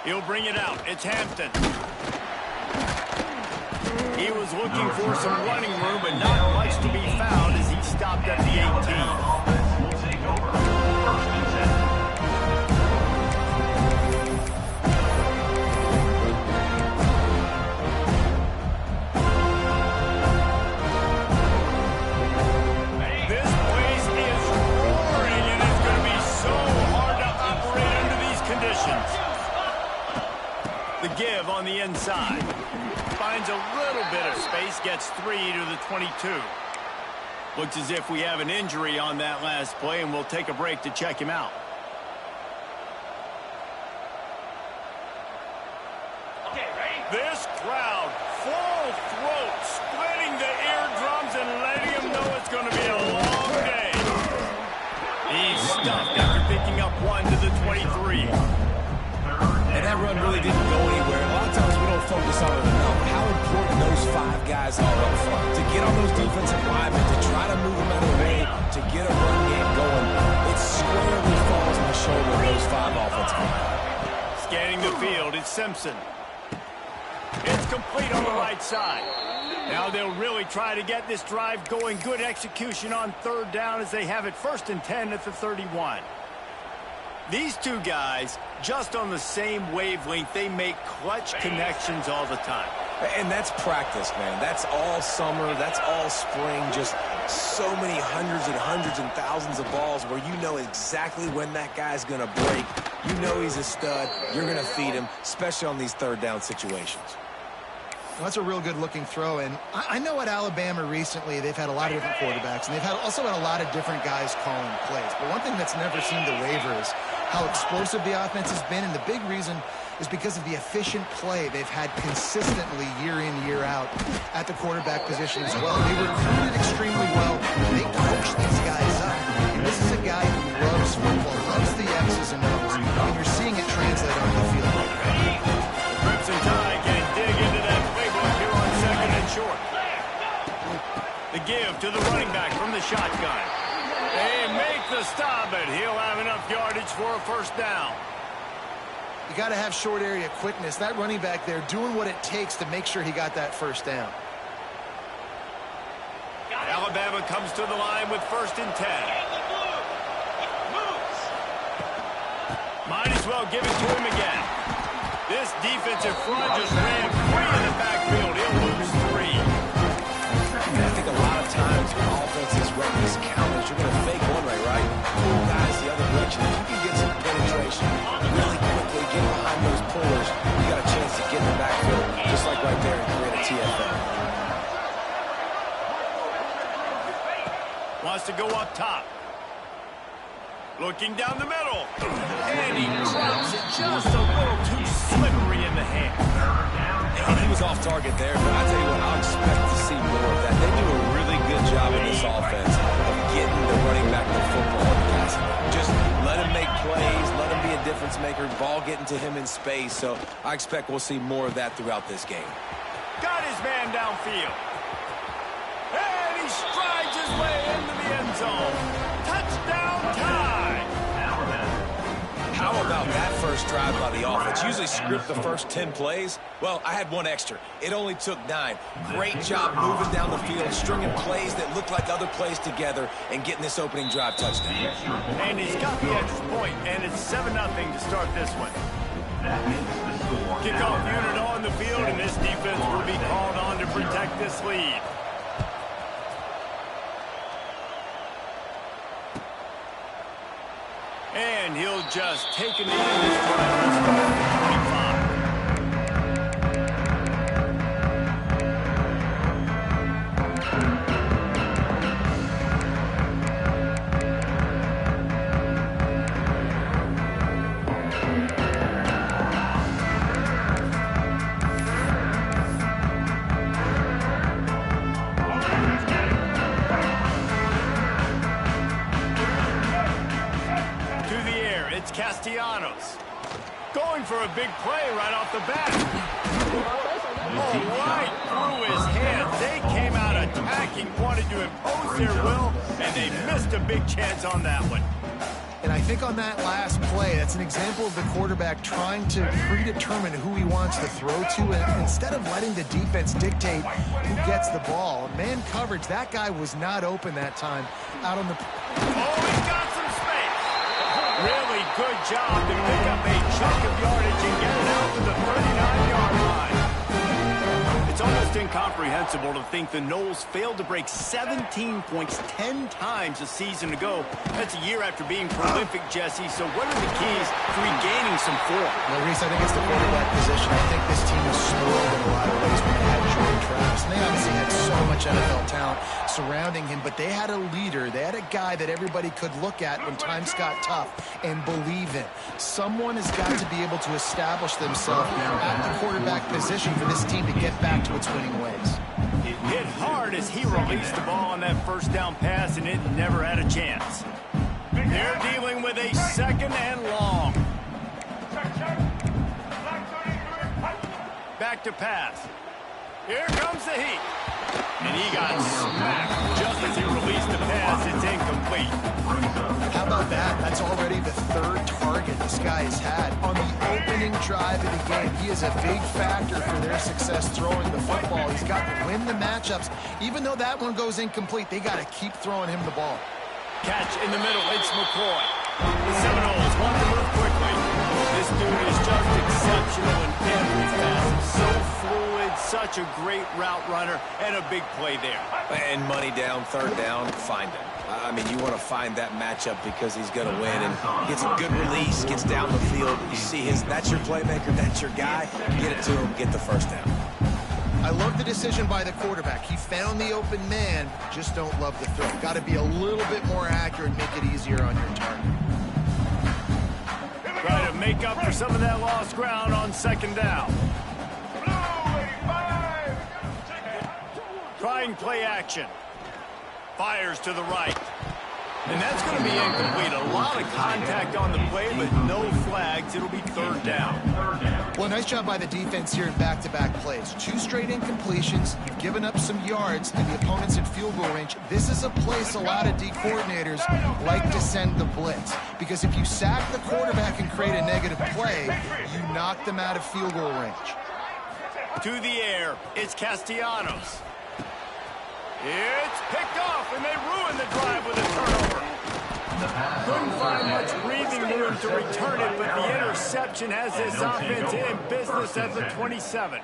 He'll bring it out. It's Hampton. He was looking for some running room, but not much to be found as he stopped at the 18. Give on the inside. Finds a little bit of space, gets 3 to the 22. Looks as if we have an injury on that last play, and we'll take a break to check him out. Okay, ready? This crowd, full throat, splitting the eardrums and letting him know it's going to be a long day. He's stuffed after picking up 1 to the 23. And that run really didn't go anywhere. A lot of times we don't focus on it enough. How important those 5 guys are up front. To get on those defensive linemen, to try to move them out of the way, to get a run game going. It squarely falls on the shoulder of those 5 offensive linemen. Scanning the field, it's Simpson. It's complete on the right side. Now they'll really try to get this drive going. Good execution on 3rd down as they have it 1st and 10 at the 31. These two guys, just on the same wavelength, they make clutch connections all the time. And that's practice, man. That's all summer. That's all spring. Just so many hundreds and thousands of balls where you know exactly when that guy's going to break. You know he's a stud. You're going to feed him, especially on these 3rd down situations. Well, that's a real good-looking throw, and I know at Alabama recently they've had a lot of different quarterbacks, and they've also had a lot of different guys calling plays. But one thing that's never seemed to waver is how explosive the offense has been, and the big reason is because of the efficient play they've had consistently year in, year out at the quarterback position as well. They recruited extremely well. They coached these guys up. And this is a guy who loves football, loves the X's and O's, and you're seeing it translate on the field right now. Crimson Tide can dig into that playbook here on 2nd and short. The give to the running back from the shotgun. They make the stop, but he'll have enough yardage for a 1st down. You got to have short area quickness. That running back there doing what it takes to make sure he got that 1st down. Alabama comes to the line with 1st and 10. Might as well give it to him again. This defensive front just ran free in the backfield. He'll lose 3. I think a lot of times when offenses run these counters, you're going to fake one way, right? Pull guys the other direction. If you can get some penetration really quickly, get behind those pullers, you got a chance to get in the backfield, just like right there, and create a TFL. Wants to go up top. Looking down the middle. And he drops it just a little too slippery in the hand. He was off target there, but I tell you what, I'll expect to see more of that. They do a really good job in this offense of getting the running back the football and passing. Just let him make plays, let him be a difference maker, ball getting to him in space. So I expect we'll see more of that throughout this game. Got his man downfield. And he strides his way into the end zone. Touchdown Tide! How about that first drive by the offense? Usually script the first 10 plays. Well, I had 1 extra. It only took 9. Great job moving down the field, stringing plays that look like other plays together, and getting this opening drive touchdown. And he's got the extra point, and it's 7-0 to start this one. Kickoff unit on the field, and this defense will be called on to protect this lead. And he'll just take it in this drive. 25. Castellanos going for a big play right off the bat. Oh, right through his hands. They came out attacking, wanted to impose their will, and they missed a big chance on that one. And I think on that last play, that's an example of the quarterback trying to predetermine who he wants to throw to, and instead of letting the defense dictate who gets the ball. Man coverage, that guy was not open that time out on the... Oh, he got some space. Really good job to pick up a chunk of yardage and get it out to the 39-yard line. It's almost incomprehensible to think the Noles failed to break 17 points 10 times a season ago. That's a year after being prolific, Jesse. So what are the keys to regaining some form? Well, Reese, I think it's the quarterback position. I think this team was spoiled in a lot of ways when they had Jordan Travis. And they obviously had so much NFL talent surrounding him, but they had a leader. They had a guy that everybody could look at when times got tough and believe in. Someone has got to be able to establish themselves at the quarterback position for this team to get back to its winning ways. It hit hard as he released the ball on that first down pass, and it never had a chance. They're dealing with a second and long. Back to pass. Here comes the heat. And he got smacked just as he released the pass. It's incomplete. How about that? That's already the third target this guy has had on the opening drive of the game. He is a big factor for their success throwing the football. He's got to win the matchups. Even though that one goes incomplete, they got to keep throwing him the ball. Catch in the middle. It's McCoy. The Seminoles want to move quickly. This dude is just exceptional in every facet. So fluid, such a great route runner, and a big play there. And money down, third down, find him. I mean, you want to find that matchup because he's going to win. And gets a good release, gets down the field. You see that's your playmaker, that's your guy. Get it to him, get the first down. I love the decision by the quarterback. He found the open man, just don't love the throw. Got to be a little bit more accurate, make it easier on your target. Try to make up for some of that lost ground on second down. Trying play action. Fires to the right. And that's going to be incomplete. A lot of contact on the play, but no flags. It'll be third down. Well, nice job by the defense here in back-to-back plays. 2 straight incompletions. You've given up some yards, and the opponent's in field goal range. This is a place a lot of D coordinators like to send the blitz. Because if you sack the quarterback and create a negative play, you knock them out of field goal range. To the air. It's Castellanos. It's picked off, and they ruin the drive with a turnover. Couldn't find much breathing room to return it, but the interception has this offense in business at the 27.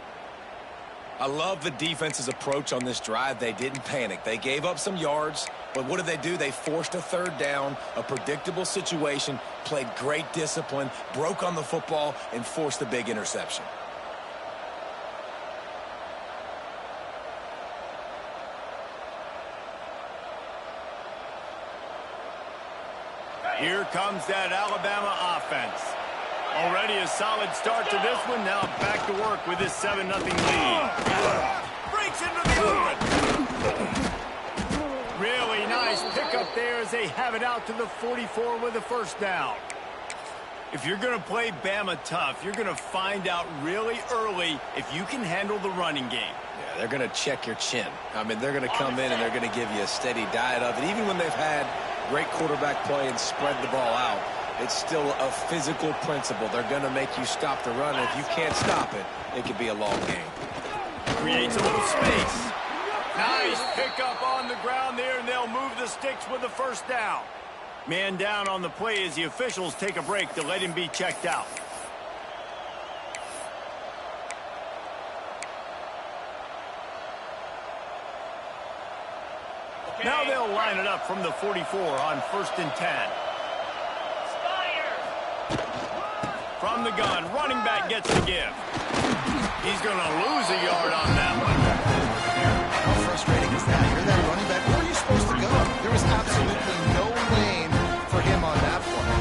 I love the defense's approach on this drive. They didn't panic. They gave up some yards, but what did? They forced a third down, a predictable situation, played great discipline, broke on the football, and forced a big interception. Here comes that Alabama offense. Already a solid start to this one. Now back to work with this 7-0 lead. Breaks into the open. Really nice pickup there as they have it out to the 44 with a first down. If you're going to play Bama tough, you're going to find out really early if you can handle the running game. Yeah, they're going to check your chin. I mean, they're going to come in and they're going to give you a steady diet of it. Even when they've had great quarterback play and spread the ball out, it's still a physical principle. They're going to make you stop the run. If you can't stop it, it could be a long game. Creates a little space. Nice pickup on the ground there, and they'll move the sticks with the first down. Man down on the play as the officials take a break to let him be checked out. Now they'll line it up from the 44 on 1st and 10. From the gun, running back gets the give. He's going to lose a yard on that one. How frustrating is that? You're that running back. Where are you supposed to go? There was absolutely no lane for him on that play.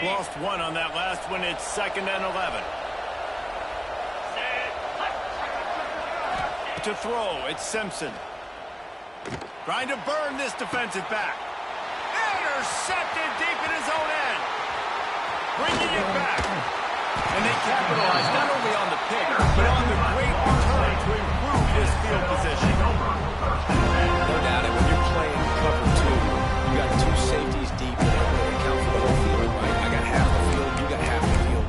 Lost one on that last one. It's 2nd and 11. To throw, it's Simpson. Trying to burn this defensive back. Intercepted deep in his own end. Bringing it back. And they capitalize not only on the pick, but on the great return to improve this field position. No doubt, and when you're playing cover two, you got two safeties deep, and they account for the whole field, right? I got half the field, you got half the field.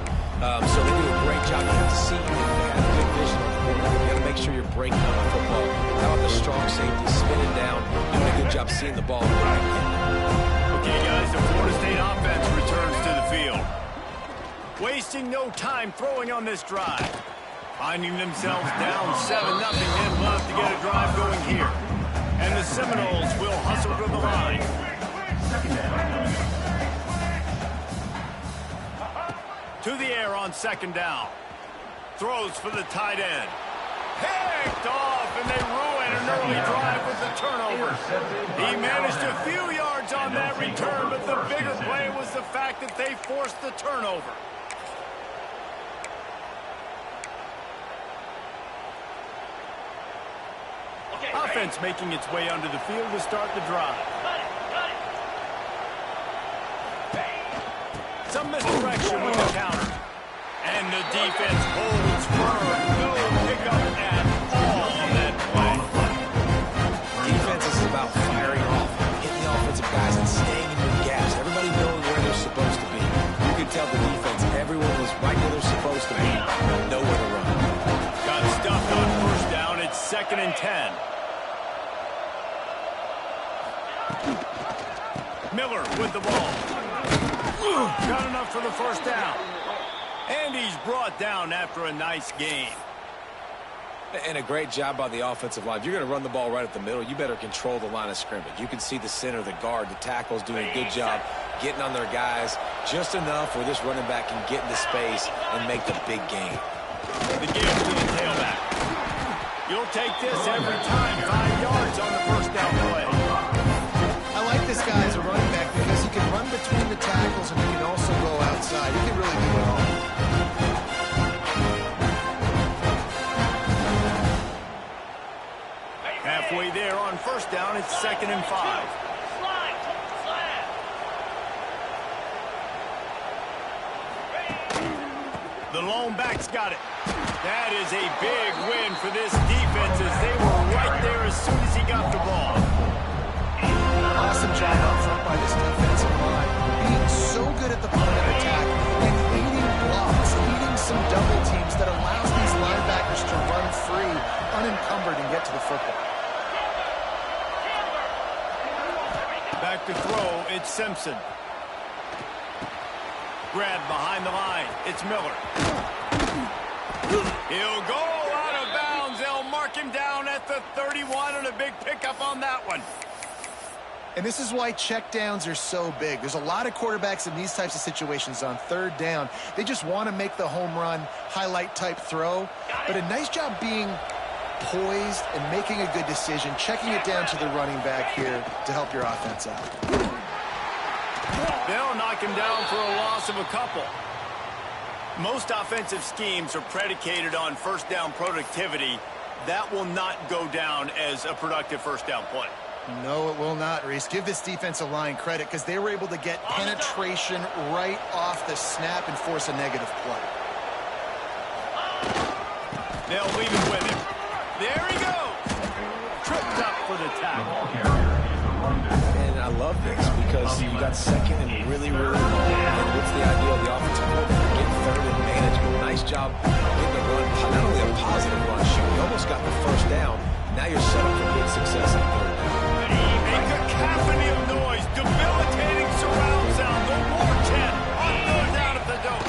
So they do a great job. You have to see if they have good vision on the quarterback. You got to make sure you're breaking on the football. How about the strong safety spinning down, doing a good job seeing the ball. Okay, guys, the Florida State offense returns to the field. Wasting no time throwing on this drive. Finding themselves down 7-0 and love to get a drive going here. And the Seminoles will hustle to the line. To the air on second down. Throws for the tight end. Picked off, and they ruin an early drive with the turnover. He managed a few yards on that return, but the bigger play was the fact that they forced the turnover. Offense making its way onto the field to start the drive. Some misdirection with the counter. And the defense holds firm. No pickup at all on that play. Defense is about firing off, hitting the offensive guys, and staying in your gaps. Everybody knowing where they're supposed to be. You can tell the defense, everyone was right where they're supposed to be. Nowhere to run. Got stuffed on first down. It's 2nd and 10. Miller with the ball. Got enough for the first down. And he's brought down after a nice gain. And a great job by the offensive line. If you're going to run the ball right at the middle, you better control the line of scrimmage. You can see the center, the guard, the tackles doing a good job getting on their guys just enough where this running back can get into space and make the big gain. The give to the tailback. You'll take this every time. 5 yards on the first down play. I like this guy as a running back because he can run between the tackles and he can also go outside. He can really do it all. Halfway there on first down, it's 2nd and 5. The lone back's got it. That is a big win for this defense as they were right there as soon as he got the ball. Awesome job up front by this defensive line. Being so good at the point of attack and eating blocks, eating some double teams that allows these linebackers to run free, unencumbered, and get to the football. Back to throw, it's Simpson. Grabbed behind the line, it's Miller. He'll go out of bounds. They'll mark him down at the 31 and a big pickup on that one. And this is why checkdowns are so big. There's a lot of quarterbacks in these types of situations on third down. They just want to make the home run, highlight type throw. But a nice job being poised and making a good decision, checking it down to the running back here to help your offense out. They'll knock him down for a loss of a couple. Most offensive schemes are predicated on first down productivity. That will not go down as a productive first down play. No, it will not, Reese. Give this defensive line credit because they were able to get penetration right off the snap and force a negative play. They'll leave it with him. There he goes. Tripped up for the tackle. And I love this because you got second and really, really long. And what's the idea of the offensive coordinator? Get third and manageable. Nice job getting the run. Not only a positive run shoot, you almost got the first down. Now you're set up for good success on third down. A cacophony of noise, debilitating surround sound. The war chant on third down at the dome.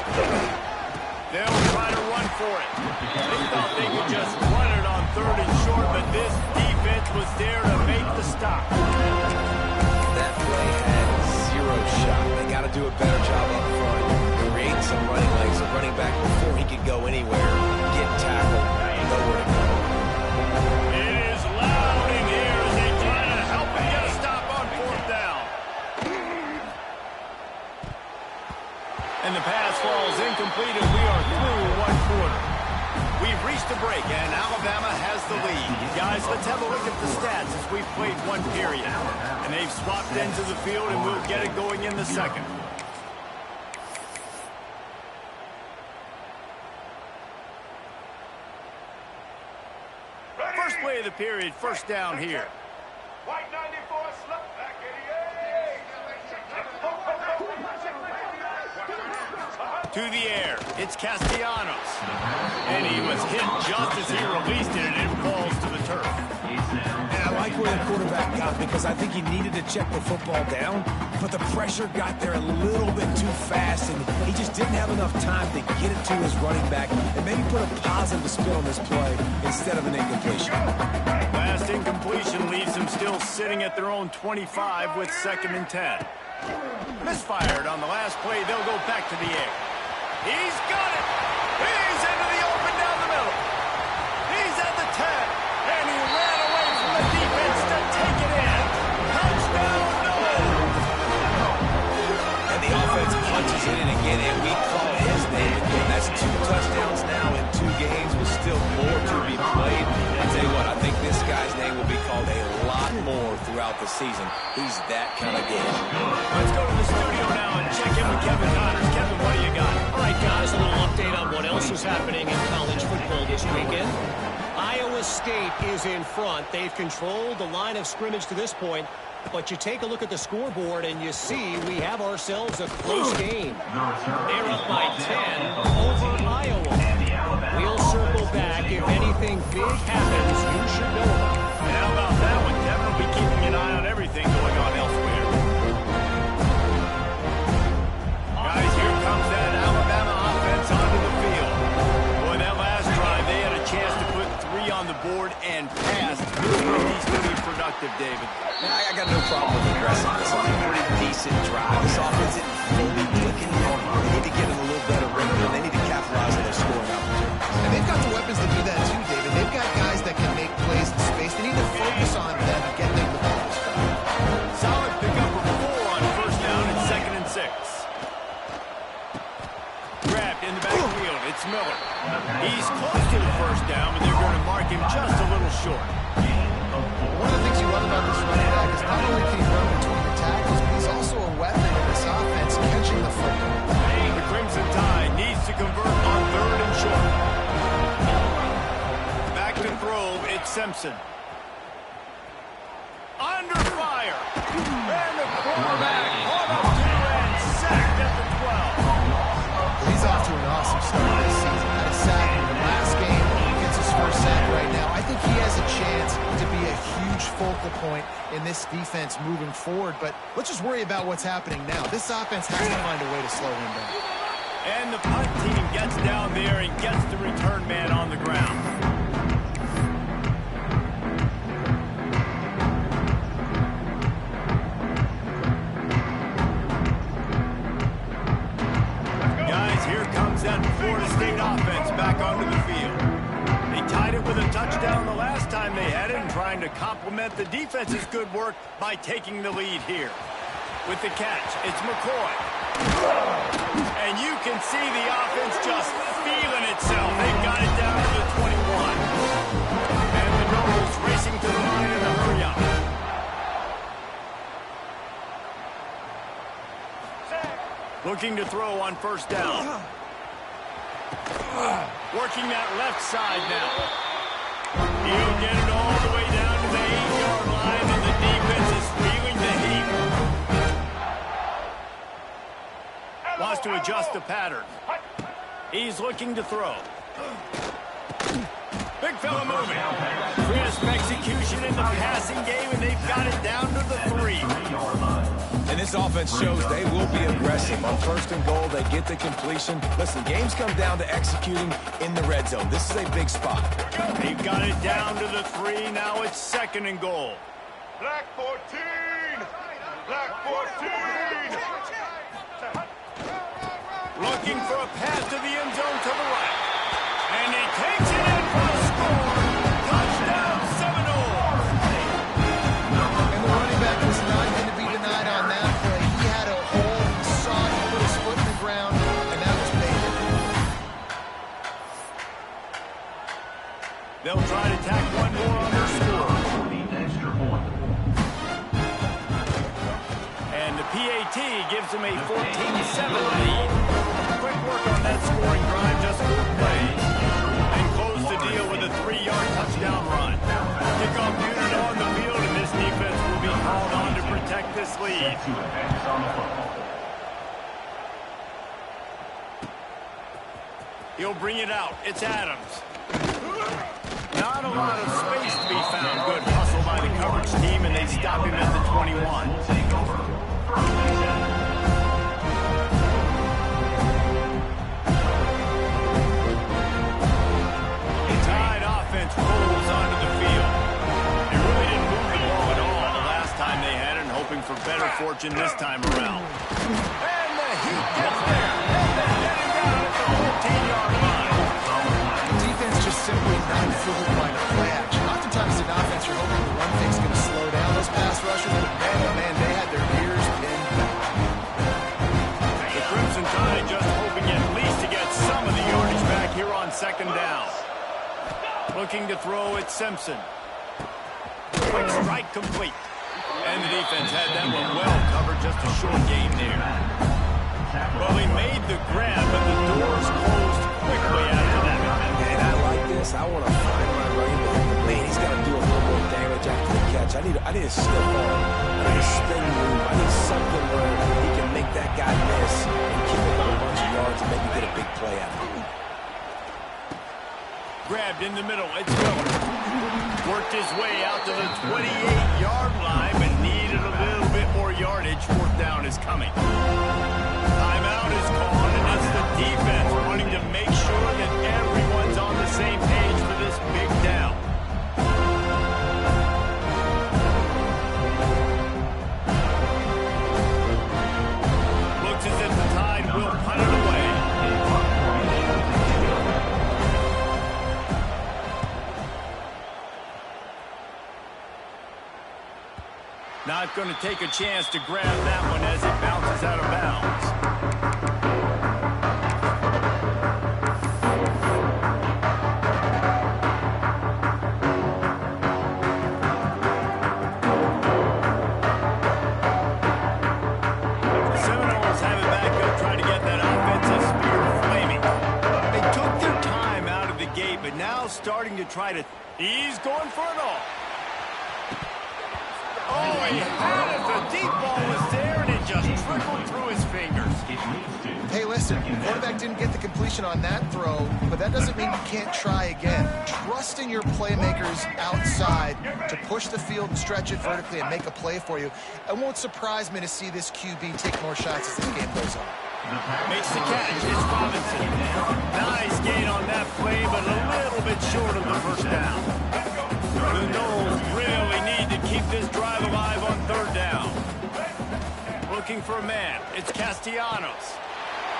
They'll try to run for it. They thought they could just run it on third and short, but this defense was there to make the stop. That play had zero shot. They got to do a better job up front, create some running lanes. A running back before he could go anywhere, get tackled, nowhere to go. It is loud in here as they try to help him get a stop on fourth down. And the pass falls incomplete as we are through one quarter. We've reached a break, and Alabama has the lead. Guys, let's have a look at the stats as we've played one period. And they've swapped into the field, and we'll get it going in the second. First play of the period, first down here. White 94, slip back 88. To the air, it's Castellanos. And he was hit just as he released it, and it falls to the turf. And I like where the quarterback got because I think he needed to check the football down, but the pressure got there a little bit too fast, and he just didn't have enough time to get it to his running back and maybe put a positive spin on this play instead of an incompletion. Last incompletion leaves them still sitting at their own 25 with 2nd and 10. Misfired on the last play. They'll go back to the air. He's got it. He's into the open down the middle. He's at the 10, and he ran away from the defense to take it in. Touchdown, no! And the offense punches it in again, and we call his name again. That's 2 touchdowns now in 2 games with still more to be played. I tell you what, I think this guy's name will be called a lot more throughout the season. He's that kind of good. Let's go to the studio now and check in with Kevin Connors. Kevin, what do you got? All right, guys, a little update on what else is happening in college football this weekend. Iowa State is in front. They've controlled the line of scrimmage to this point, but you take a look at the scoreboard and you see we have ourselves a close game. They're up by 10 over Iowa. We'll circle back. If anything big happens, you should know about it. And how about that one, Kevin? We'll be keeping an eye on everything going on elsewhere. Guys, here comes that Alabama offense onto the field. Boy, that last drive, they had a chance to put 3 on the board and pass. Really needs to be productive, David. I got no problem with aggressiveness. It's a pretty decent drive. This offense isn't fully clicking yet. They need to get in a little better rhythm, and they need to capitalize on their scoring opportunities. And they've got the weapons to do that too, David. They've got guys that can make plays in space. They need to focus on them and get them the ball this time. Solid pickup of 4 on first down and 2nd and 6. Grabbed in the backfield. It's Miller. He's close to the first down, but they're going to mark him just a little short. One of the things you love about this running back is not only can he run between the tackles, but he's also a weapon in this offense catching the football. The Crimson Tide needs to convert on 3rd and short. Back to throw, it's Simpson. Under fire. And the quarterback caught up to and sacked at the 12. He's off to an awesome start this season. Had a sack in the last game. He gets his first sack right now. I think he has a chance to be a huge focal point in this defense moving forward. But let's just worry about what's happening now. This offense has to find a way to slow him down. And the punt team gets down there and gets the return man on the ground. Guys, here comes that Florida State offense back onto the field. They tied it with a touchdown the last time they had it and trying to complement the defense's good work by taking the lead here. With the catch, it's McCoy. And you can see the offense just feeling itself. They've got it down to the 21. And the Nobles racing to the line in a hurry up. Looking to throw on first down. Working that left side now. He'll get it all the way down to the 8-yard line, and the defense is feeling the heat. Wants to adjust the pattern. He's looking to throw. Big fella moving. Crisp execution in the passing game, and they've got it down to the 3. And this offense shows they will be aggressive. On 1st and goal, they get the completion. Listen, games come down to executing in the red zone. This is a big spot. They've got it down to the 3. Now it's 2nd and goal. Black 14. Black 14. Looking for a pass to the end zone to the right. And he takes it in for a score. Touchdown, Seminole. And the running back was not going to be denied on that play. He had a hole, he saw it, he put his foot in the ground, and that was big. They'll try to tack one more on their score. And the PAT gives them a 14-7 lead. Quick work on that scoring drive, just 4 plays. And close the deal with a 3-yard touchdown run. this lead. He'll bring it out. It's Adams. Not a lot of space to be found. Good hustle by the coverage team, and they stop him at the 21. The Tide offense rolls onto the field. They really didn't move the ball at all the last time they had it, and hoping for better fortune this time around. And the Heat gets there. And they get him down at the 14-yard line. Defense just simply not fooled by the play action. Oftentimes in offense, you're hoping the run thing's going to slow down those pass rushers, but man, oh man, they had their ears pinned back. The Crimson Tide just hoping at least to get some of the yardage back here on second down. Looking to throw at Simpson. Quick strike complete. And the defense had that one well covered, just a short gain there. Well, he made the grab, but the doors closed quickly after that. And I like this. I want to find my running back. Man, he's got to do a little more damage after the catch. I need a stiff arm. I need a spin move. I need something where he can make that guy miss and keep him a bunch of yards and maybe get a big play out of it. Grabbed in the middle. It's Miller. Worked his way out to the 28-yard line, but needed a little bit more yardage. Fourth down is coming. Timeout is called, and it's the defense wanting to make sure that everyone's on the same page for this big down. Looks as if the Tide will punt it away. Not going to take a chance to grab that one as it bounces out of bounds. The Seminoles have it back up trying to get that offensive spear flaming. They took their time out of the gate, but now starting to try to... He's going for it all. Oh, he had it. The deep ball was there, and it just trickled through his fingers. Hey, listen, quarterback didn't get the completion on that throw, but that doesn't mean you can't try again. Trust in your playmakers outside to push the field and stretch it vertically and make a play for you. It won't surprise me to see this QB take more shots as this game goes on. Makes the catch. It's Robinson. Nice gain on that play, but a little bit short of the first down. The Noles really need to keep this drive alive on third down. Looking for a man. It's Castellanos.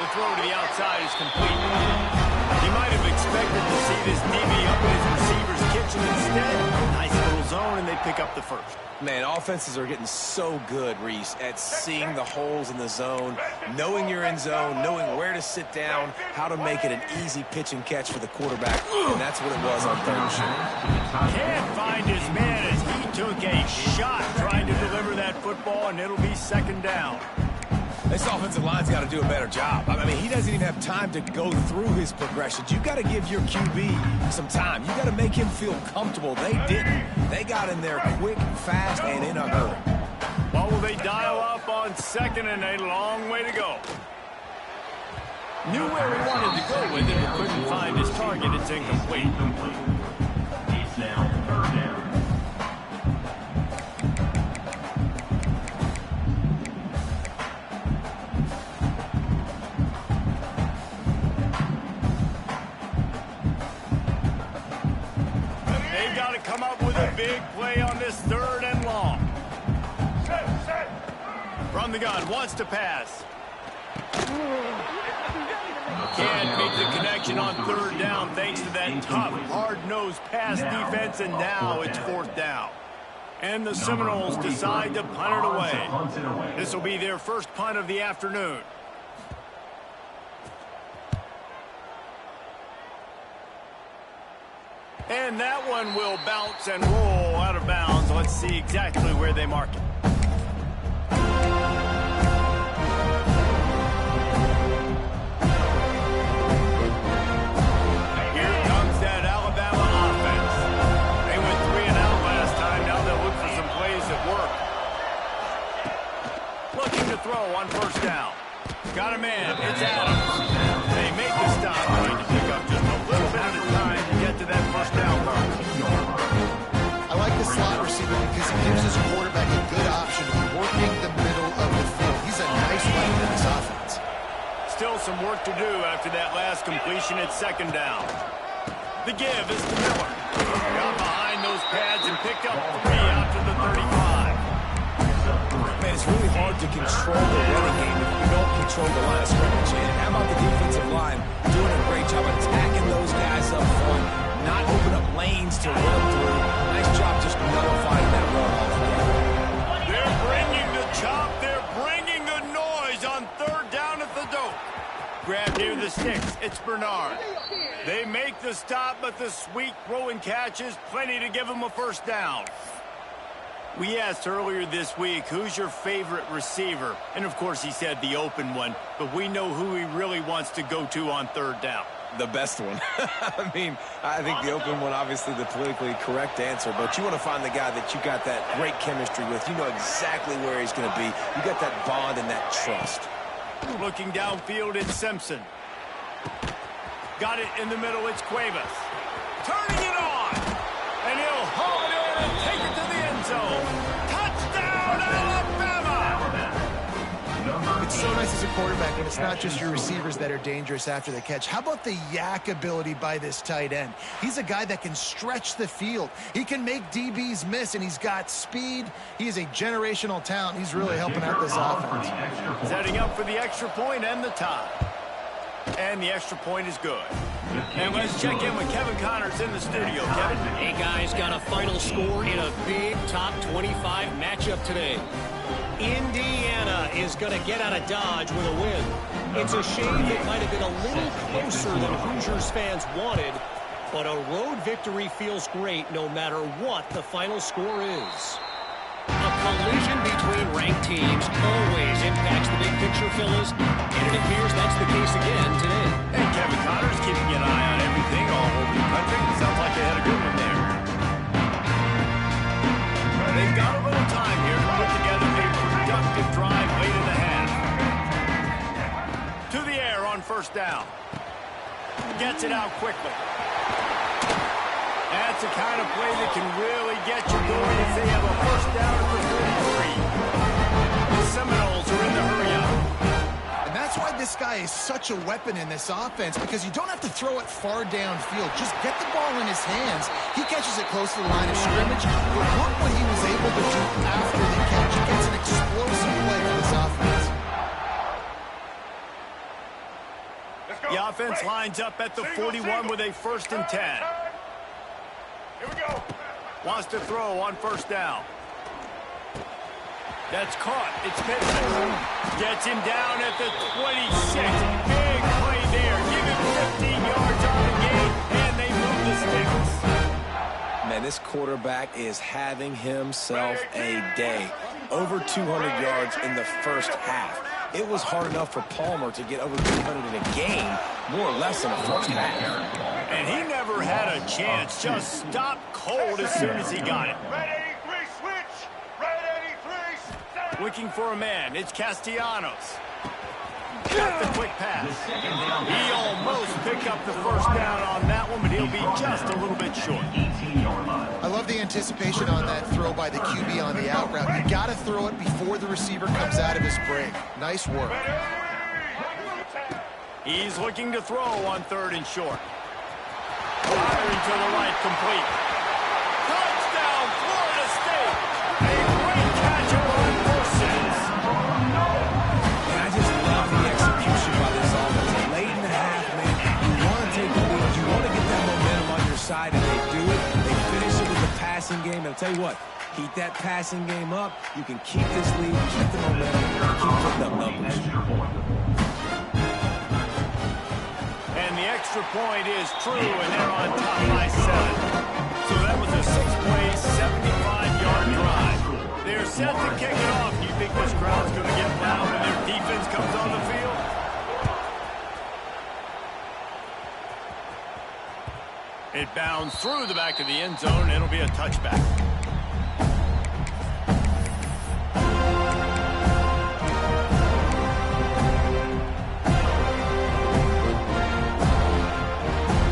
The throw to the outside is complete. He might have expected to see this DB up in his receiver's kitchen instead. Nice little zone, and they pick up the first. Man, offenses are getting so good, Reese, at seeing the holes in the zone, knowing you're in zone, knowing where to sit down, how to make it an easy pitch and catch for the quarterback, and that's what it was on third and short. Can't find his man as he took a shot trying to deliver that football, and it'll be second down. This offensive line's got to do a better job. I mean, he doesn't even have time to go through his progressions. You've got to give your QB some time. You've got to make him feel comfortable. They didn't. They got in there quick, fast, and in a hurry. What will they dial up on second and a long way to go? Knew where he wanted to go with it, but couldn't find his target. It's incomplete. It's now third down. They've got to come up with a big play on this third and long. From the gun, wants to pass. Can't make the connection on third down thanks to that tough, hard-nosed pass defense, and now it's fourth down. And the Seminoles decide to punt it away. This will be their first punt of the afternoon. And that one will bounce and roll out of bounds. Let's see exactly where they mark it. Here comes that Alabama offense. They went 3 and out last time. Now they'll look for some plays that work. some work to do after that last completion at second down. The give is to Miller. Got behind those pads and picked up 3 out to the 35. Man, it's really hard to control the running game if you don't control the line of scrimmage. And how about the defensive line doing a great job attacking those guys up front, not open up lanes to run through. Nice job just nullifying that run altogether. They're bringing the chop. They're bringing the noise on third down at the dope. Grab near the sticks. It's Bernard. They make the stop, but the sweet throw and catch is plenty to give them a first down. We asked earlier this week, who's your favorite receiver? And, of course, he said the open one, but we know who he really wants to go to on third down. The best one. I mean, I think the open one, obviously the politically correct answer, but you want to find the guy that you got that great chemistry with. You know exactly where he's going to be. You got that bond and that trust. Looking downfield, it's Simpson. Got it in the middle, it's Cuevas. Turning it on! And he'll haul it in and take it to the end zone. Touchdown, Alabama! It's so nice as a quarterback when it's not just your receivers that are dangerous after the catch. How about the yak ability by this tight end? He's a guy that can stretch the field. He can make DBs miss, and he's got speed. He is a generational talent. He's really helping out this offense. Setting up for the extra point and the tie. And the extra point is good. And let's check in with Kevin Connors in the studio. Kevin? Hey, guys, got a final score in a big top 25 matchup today. Indiana is going to get out of Dodge with a win. It's a shame it might have been a little closer than Hoosiers fans wanted, but a road victory feels great no matter what the final score is. A collision between ranked teams always impacts the big picture, fellas, and it appears that's the case again today. And Kevin Connors keeping an eye on everything all over the country. Sounds like they had a good one there. They've got a little time here to put together a productive drive late in the half. To the air on first down. Gets it out quickly. That's the kind of play that can really get you going if they have a first down at the 33. The Seminoles are in the hurry-up. And that's why this guy is such a weapon in this offense, because you don't have to throw it far downfield. Just get the ball in his hands. He catches it close to the line of scrimmage. But look what he was able to do after the catch. He gets an explosive play for this offense. The offense lines up at the 41 with a 1st and 10. Here we go. Wants to throw on first down. That's caught. It's Pittman. Gets him down at the 26. Big play there. Give him 15 yards on the game, and they move the sticks. Man, this quarterback is having himself a day. Over 200 yards in the first half. It was hard enough for Palmer to get over 200 in a game, more or less in the first half. And he never had a chance. Just stopped cold as soon as he got it. Red 83, switch. Red 83, Looking for a man. It's Castellanos. Got the quick pass. He almost picked up the first down on that one, but he'll be just a little bit short. I love the anticipation on that throw by the QB on the out route. You got to throw it before the receiver comes out of his break. Nice work. He's looking to throw on 3rd and short. Firing to the right, complete. Touchdown, Florida State. A great catch on Parsons. And I just love the execution by this offense. Late in the half, man, you want to take the lead. You want to get that momentum on your side, and they do it. They finish it with the passing game. And I'll tell you what, keep that passing game up. You can keep this lead, keep the momentum, and keep putting up numbers. And the extra point is true, and they're on top by 7. So that was a 6-play, 75-yard drive. They're set to kick it off. Do you think this crowd's going to get loud when their defense comes on the field? It bounds through the back of the end zone. It'll be a touchback.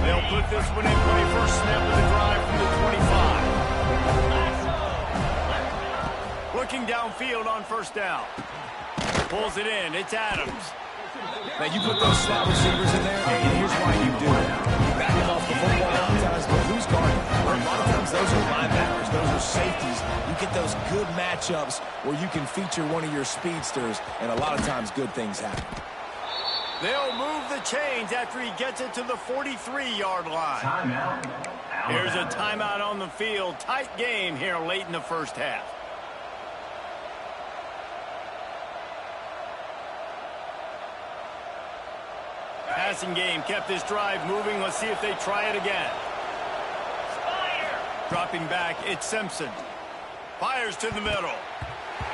They'll put this one in play. First snap of the drive from the 25. Looking downfield on first down. Pulls it in. It's Adams. Now, you put those slot receivers in there, and here's why you do it. You back them off the football a lot of times, but who's guarding? Or a lot of times, those are linebackers. Those are safeties. You get those good matchups where you can feature one of your speedsters, and a lot of times good things happen. They'll move the chains after he gets it to the 43-yard line. Timeout. Here's a timeout on the field. Tight game here late in the first half. Passing game kept this drive moving. Let's see if they try it again. Dropping back, it's Simpson. Fires to the middle.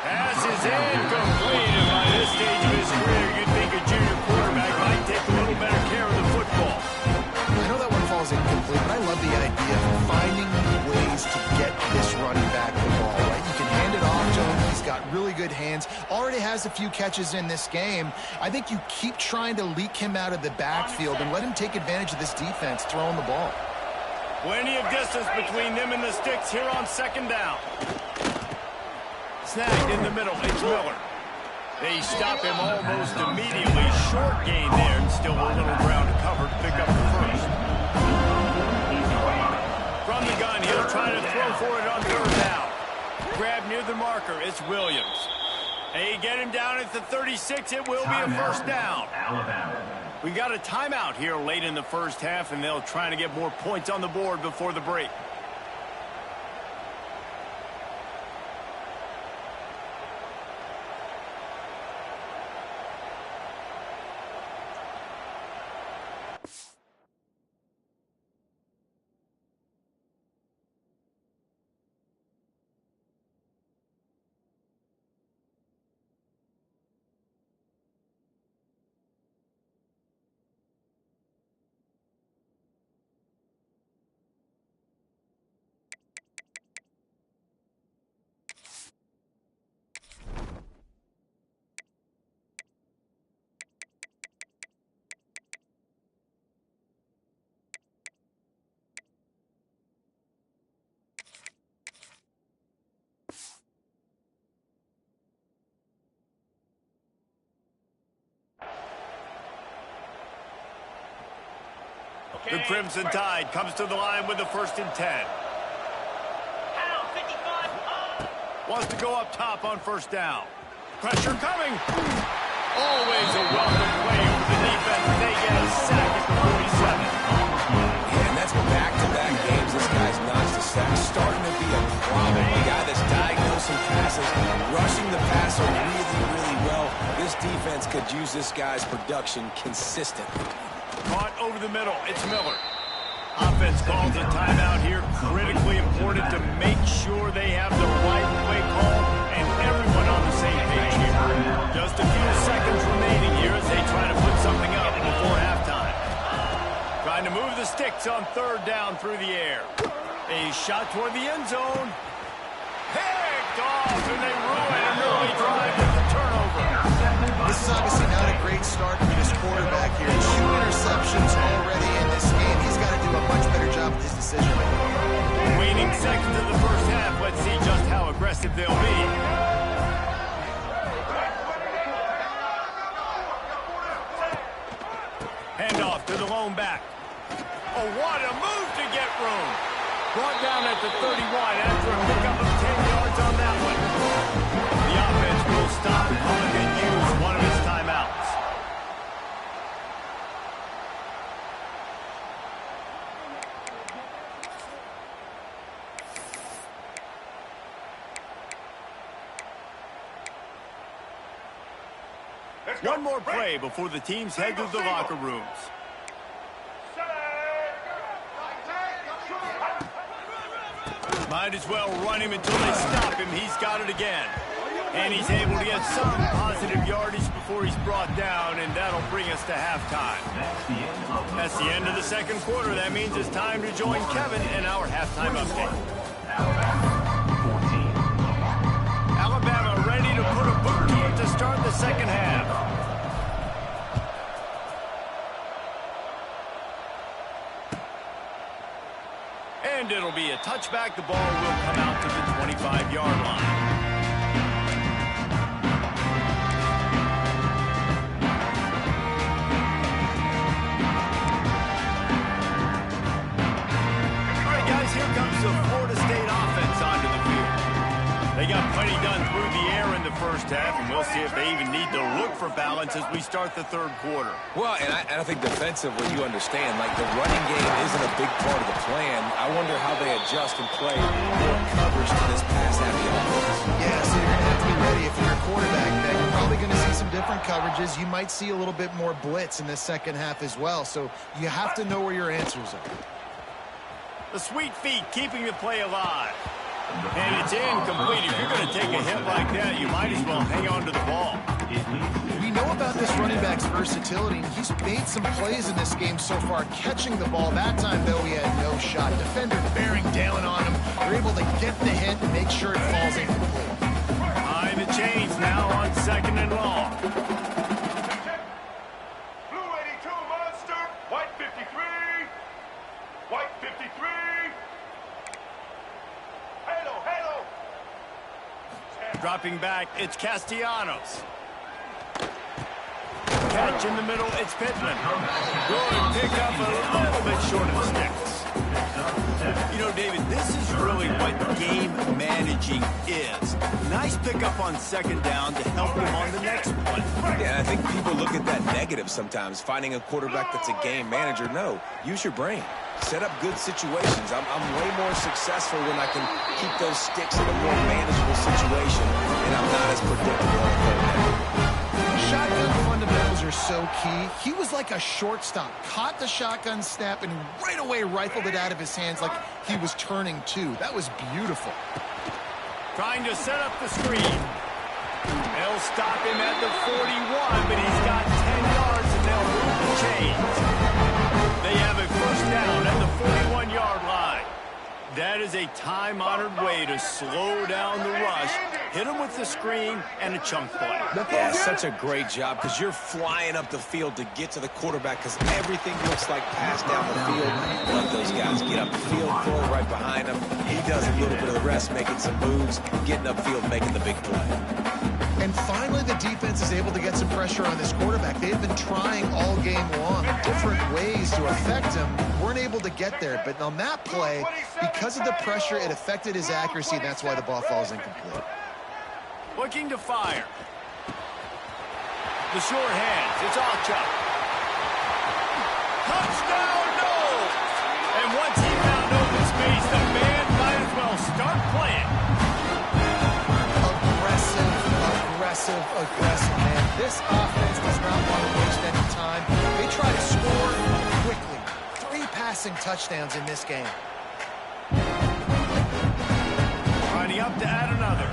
Pass is incomplete. And by this stage of his career, you'd think a junior quarterback might take a little better care of the football. I know that one falls incomplete, but I love the idea of finding ways to get this running back the ball, right? You can hand it off to him. He's got really good hands. Already has a few catches in this game. I think you keep trying to leak him out of the backfield and let him take advantage of this defense throwing the ball. Plenty of distance between them and the sticks here on second down. Snagged in the middle, it's Miller. They stop him almost immediately. Short gain there, and still a little ground to cover to pick up the first. From the gun, he'll try to throw for it on third down. Grab near the marker, it's Williams. They get him down at the 36, it will be a first down. We got a timeout here late in the first half, and they'll try to get more points on the board before the break. The Crimson Tide comes to the line with the 1st and 10. Wants to go up top on first down. Pressure coming. Always a welcome play for the defense. They get a sack at the 47. Yeah, and that's back-to-back games. This guy's notched a sack. Starting to be a problem. A guy that's diagnosing passes, rushing the passer really, really well. This defense could use this guy's production consistently. Caught over the middle. It's Miller. Offense calls a timeout here. Critically important to make sure they have the right play call and everyone on the same page here. Just a few seconds remaining here as they try to put something up before halftime. Trying to move the sticks on third down through the air. A shot toward the end zone. Picked off, and they ruin an early drive with the turnover. This is obviously not a great start for this quarterback here. 2 interceptions already in this game. He's got to do a much better job with his decision making. Waning seconds of the first half. Let's see just how aggressive they'll be. Handoff to the lone back. Oh, what a move to get room. Brought down at the 31 after a pickup of 10 yards on that one. The offense will stop the clock and use one of his timeouts. One more play before the teams head to the locker rooms. Might as well run him until they stop him. He's got it again. And he's able to get some positive yardage before he's brought down, and that'll bring us to halftime. That's the end of the second quarter. That means it's time to join Kevin in our halftime update. Alabama ready to put a boot to it to start the second half. And it'll be a touchback. The ball will come out to the 25-yard line. got plenty done through the air in the first half, and we'll see if they even need to look for balance as we start the third quarter. Well, and I think defensively, you understand, like the running game isn't a big part of the plan. I wonder how they adjust and play more coverage to this pass-happy offense. Yeah, so you're going to have to be ready. If you're a quarterback, then you're probably going to see some different coverages. You might see a little bit more blitz in the second half as well, so you have to know where your answers are. The sweet feet keeping the play alive. And it's incomplete. If you're going to take a hit like that, you might as well hang on to the ball. We know about this running back's versatility, and he's made some plays in this game so far, catching the ball. That time, though, he had no shot. Defender bearing down on him. They're able to get the hit and make sure it falls incomplete. Behind the chains now on 2nd and long. Blue 82 Monster. White 53. White 53. Halo. Dropping back, it's Castellanos. Catch in the middle, it's Pittman. Good pick up a little bit short of the sticks. You know, David, this is really what game managing is. Nice pickup on 2nd down to help him on the next one. Yeah, I think people look at that negative sometimes, finding a quarterback that's a game manager. No, use your brain. Set up good situations. I'm way more successful when I can keep those sticks in a more manageable situation, and I'm not as predictable on third down. Shotgun fundamentals are so key. He was like a shortstop. Caught the shotgun snap and right away rifled it out of his hands like he was turning two. That was beautiful. Trying to set up the screen. They'll stop him at the 41, but he's got 10 yards and they'll move the chains. They have a first down at the 41-yard line. That is a time-honored way to slow down the rush, hit him with the screen, and a chunk play. Yeah, such a great job because you're flying up the field to get to the quarterback because everything looks like pass down the field. Let those guys get up the field, throw it right behind him. He does a little bit of the rest, making some moves, getting upfield, making the big play. And finally, the defense is able to get some pressure on this quarterback. They've been trying all game long different ways to affect him. Weren't able to get there. But on that play, because of the pressure, it affected his accuracy, and that's why the ball falls incomplete. Looking to fire. The short hands. It's Alchuk. Touchdown, no! And once he found open space, the man might as well start playing. Aggressive, man. This offense does not want to waste any time. They try to score quickly. 3 passing touchdowns in this game. Lining up to add another.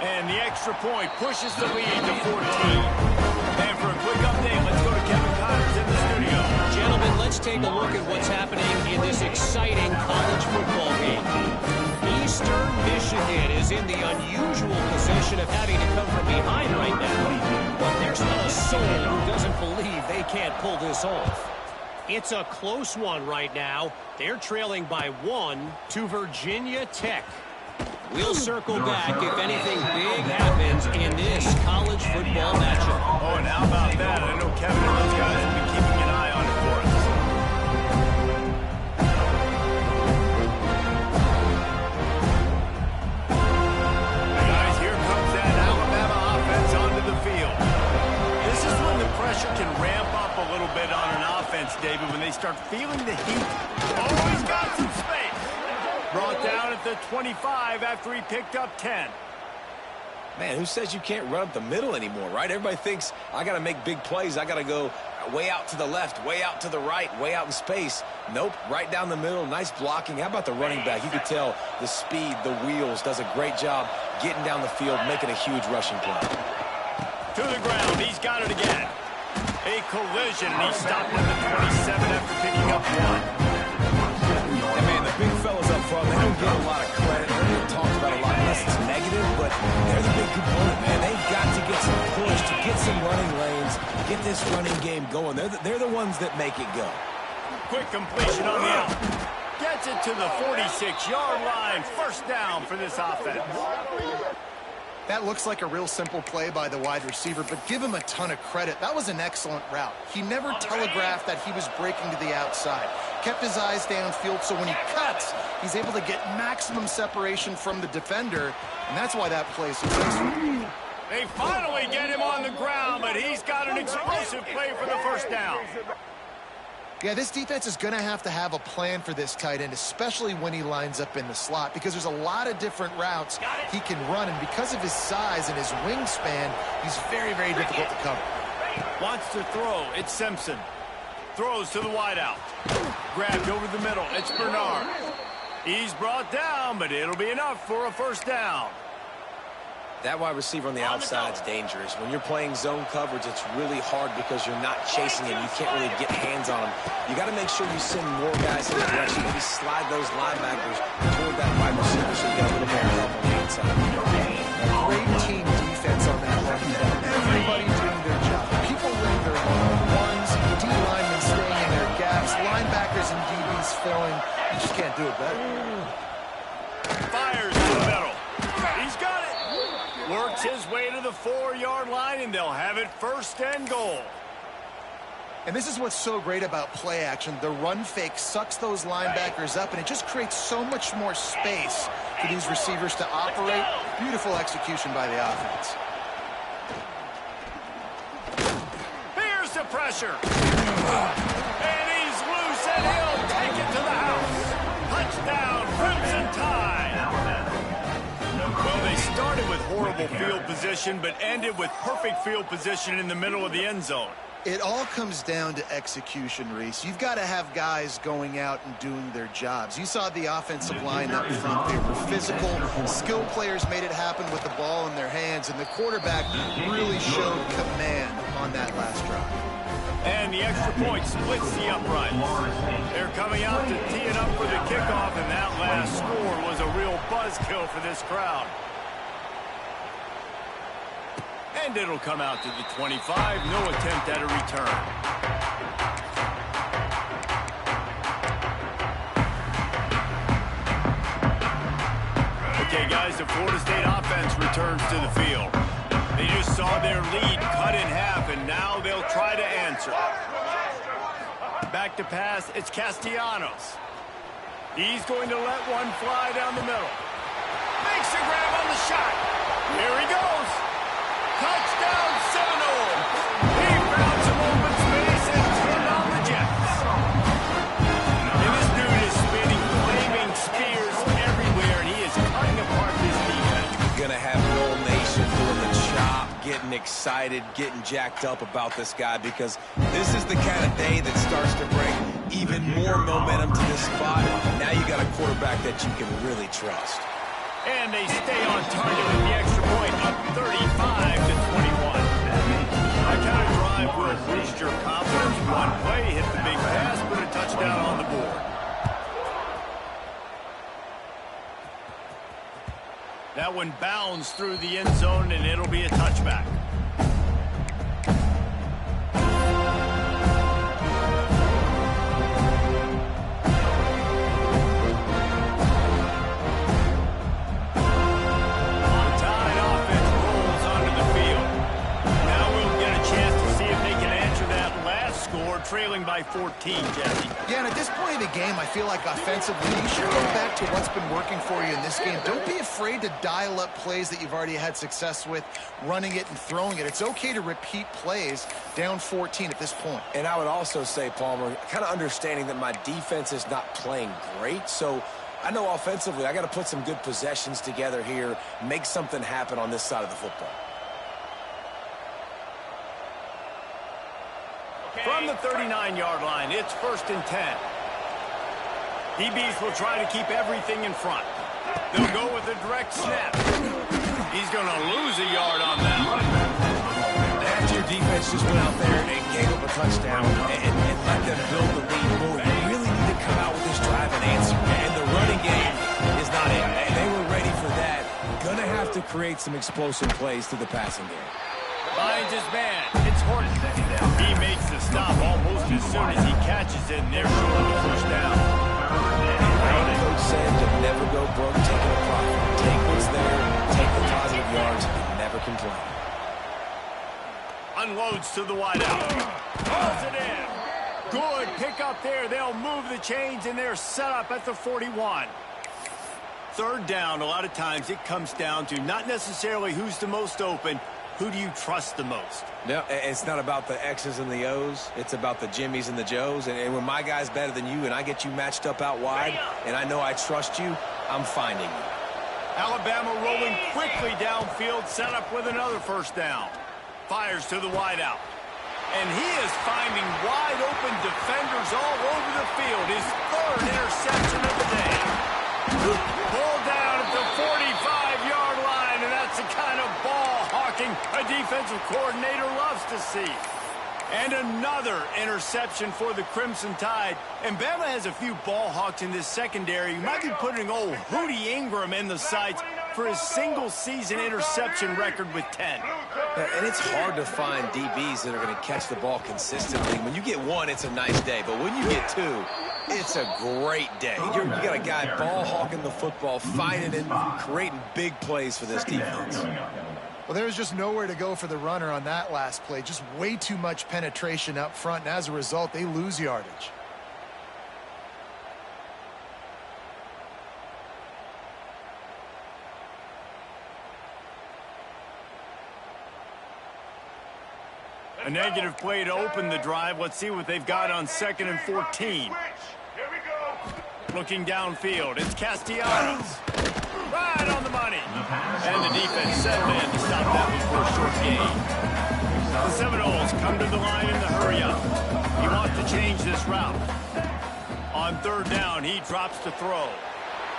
And the extra point pushes the lead to 14. And for a quick update, let's go to Kevin Connors in the studio. Gentlemen, let's take a look at what's happening in this exciting college football game. Eastern Michigan is in the unusual position of having to come from behind right now. But there's not a soul who doesn't believe they can't pull this off. It's a close one right now. They're trailing by 1 to Virginia Tech. We'll circle back if anything big happens in this college football matchup. Oh, and how about that? I know Kevin and those guys have been keeping an eye on it for us. Guys, here comes that Alabama offense onto the field. This is when the pressure can ramp up a little bit on an offense, David, when they start feeling the heat. Oh, he's got some space. Brought down at the 25 after he picked up 10. Man, who says you can't run up the middle anymore, right? Everybody thinks I got to make big plays. I got to go way out to the left, way out to the right, way out in space. Nope, right down the middle. Nice blocking. How about the running back? You could tell the speed, the wheels, does a great job getting down the field, making a huge rushing play. To the ground. He's got it again. A collision, and he stopped at the 27 after picking up 1. And man, the big fellas up front, they don't get a lot of credit. They don't get talked about a lot unless it's negative, but they're the big component, man. They've got to get some push, to get some running lanes, get this running game going. They're the ones that make it go. Quick completion on the out. Gets it to the 46-yard line. First down for this offense. That looks like a real simple play by the wide receiver, but give him a ton of credit. That was an excellent route. He never telegraphed that he was breaking to the outside. Kept his eyes downfield, so when he cuts, he's able to get maximum separation from the defender, and that's why that play is successful. They finally get him on the ground, but he's got an explosive play for the first down. Yeah, this defense is going to have a plan for this tight end, especially when he lines up in the slot, because there's a lot of different routes he can run, and because of his size and his wingspan, he's very, very difficult to cover. Wants to throw. It's Simpson. Throws to the wideout. Grabbed over the middle. It's Bernard. He's brought down, but it'll be enough for a first down. That wide receiver on the outside is dangerous. When you're playing zone coverage, it's really hard because you're not chasing him. You can't really get hands on him. You got to make sure you send more guys in that direction. Maybe slide those linebackers toward that wide receiver so you get a little more help on the inside. Great team defense on that one. Everybody doing their job. People winning their one-on-ones, D-linemen staying in their gaps, linebackers and DBs filling. You just can't do it better. Fires to the middle. He's got it. Works his way to the 4-yard line, and they'll have it first and goal. And this is what's so great about play action. The run fake sucks those linebackers up, and it just creates so much more space for these receivers to operate. Beautiful execution by the offense. Here's the pressure. And he's loose, and he'll take it to the house. Touchdown, Crimson Tide. Well, they started with horrible field position, but ended with perfect field position in the middle of the end zone. It all comes down to execution, Reese. You've got to have guys going out and doing their jobs. You saw the offensive line up front. They were physical. Skilled players made it happen with the ball in their hands, and the quarterback really showed command on that last drive. And the extra point splits the uprights. They're coming out to tee it up for the kickoff, and that last score was a real buzzkill for this crowd. And it'll come out to the 25. No attempt at a return. Okay, guys, the Florida State offense returns to the field. They just saw their lead cut in half, and now they'll try to answer. Back to pass, it's Castellanos. He's going to let one fly down the middle. Makes a grab on the shot. Here he goes. Touchdown, Seminole. He found some open space and turned on the Jets. And this dude is spinning flaming spears everywhere, and he is cutting apart this defense. Gonna have the whole nation doing the chop, getting excited, getting jacked up about this guy, because this is the kind of day that starts to bring even more momentum to this spot. Now you got a quarterback that you can really trust. And they stay on target with the extra point, up 35-21. That kind of drive will boost your confidence. One play, hit the big pass, put a touchdown on the board. That one bounds through the end zone, and it'll be a touchback. Trailing by 14, Jesse. Yeah, and at this point of the game, I feel like offensively, you should go back to what's been working for you in this game. Don't be afraid to dial up plays that you've already had success with, running it and throwing it. It's okay to repeat plays down 14 at this point. And I would also say, Palmer, kind of understanding that my defense is not playing great, so I know offensively I got to put some good possessions together here, make something happen on this side of the football. From the 39-yard line, it's 1st and 10. DBs will try to keep everything in front. They'll go with a direct snap. He's going to lose a yard on that one. After your defense just went out there and gave up a touchdown and let them build the lead more, you really need to come out with this drive and answer. And the running game is not it. They were ready for that. Going to have to create some explosive plays through the passing game. Finds his man. It's Horton. He makes the stop almost as soon as he catches it, and they're showing the first down. Coach said to never go broke taking a profit. Take what's there, take the positive yards, can play. Unloads to the wideout. Pulls it in. Good pick up there. They'll move the chains, and they're set up at the 41. Third down, a lot of times it comes down to not necessarily who's the most open, who do you trust the most? No, it's not about the X's and the O's. It's about the Jimmys and the Joes. And when my guy's better than you and I get you matched up out wide and I know I trust you, I'm finding you. Alabama rolling quickly downfield, set up with another first down. Fires to the wideout. And he is finding wide open defenders all over the field. His third interception of the day. Pulled down at the 45-yard line, and that's the kind of ball hawking a defensive coordinator loves to see. And another interception for the Crimson Tide. And Bama has a few ball hawks in this secondary. You might be putting old Hootie Ingram in the sights for his single-season interception record with 10. And it's hard to find DBs that are going to catch the ball consistently. When you get one, it's a nice day. But when you get two, it's a great day. You got a guy ball hawking the football, finding it, creating big plays for this defense. Well, there's just nowhere to go for the runner on that last play. Just way too much penetration up front, and as a result, they lose yardage. A negative play to open the drive. Let's see what they've got on 2nd and 14. Here we go. Looking downfield, it's Castellanos. Right on the money. And the defense settled in to stop that before a short gain. The Seminoles come to the line in the hurry-up. He wants to change this route. On 3rd down, he drops to throw.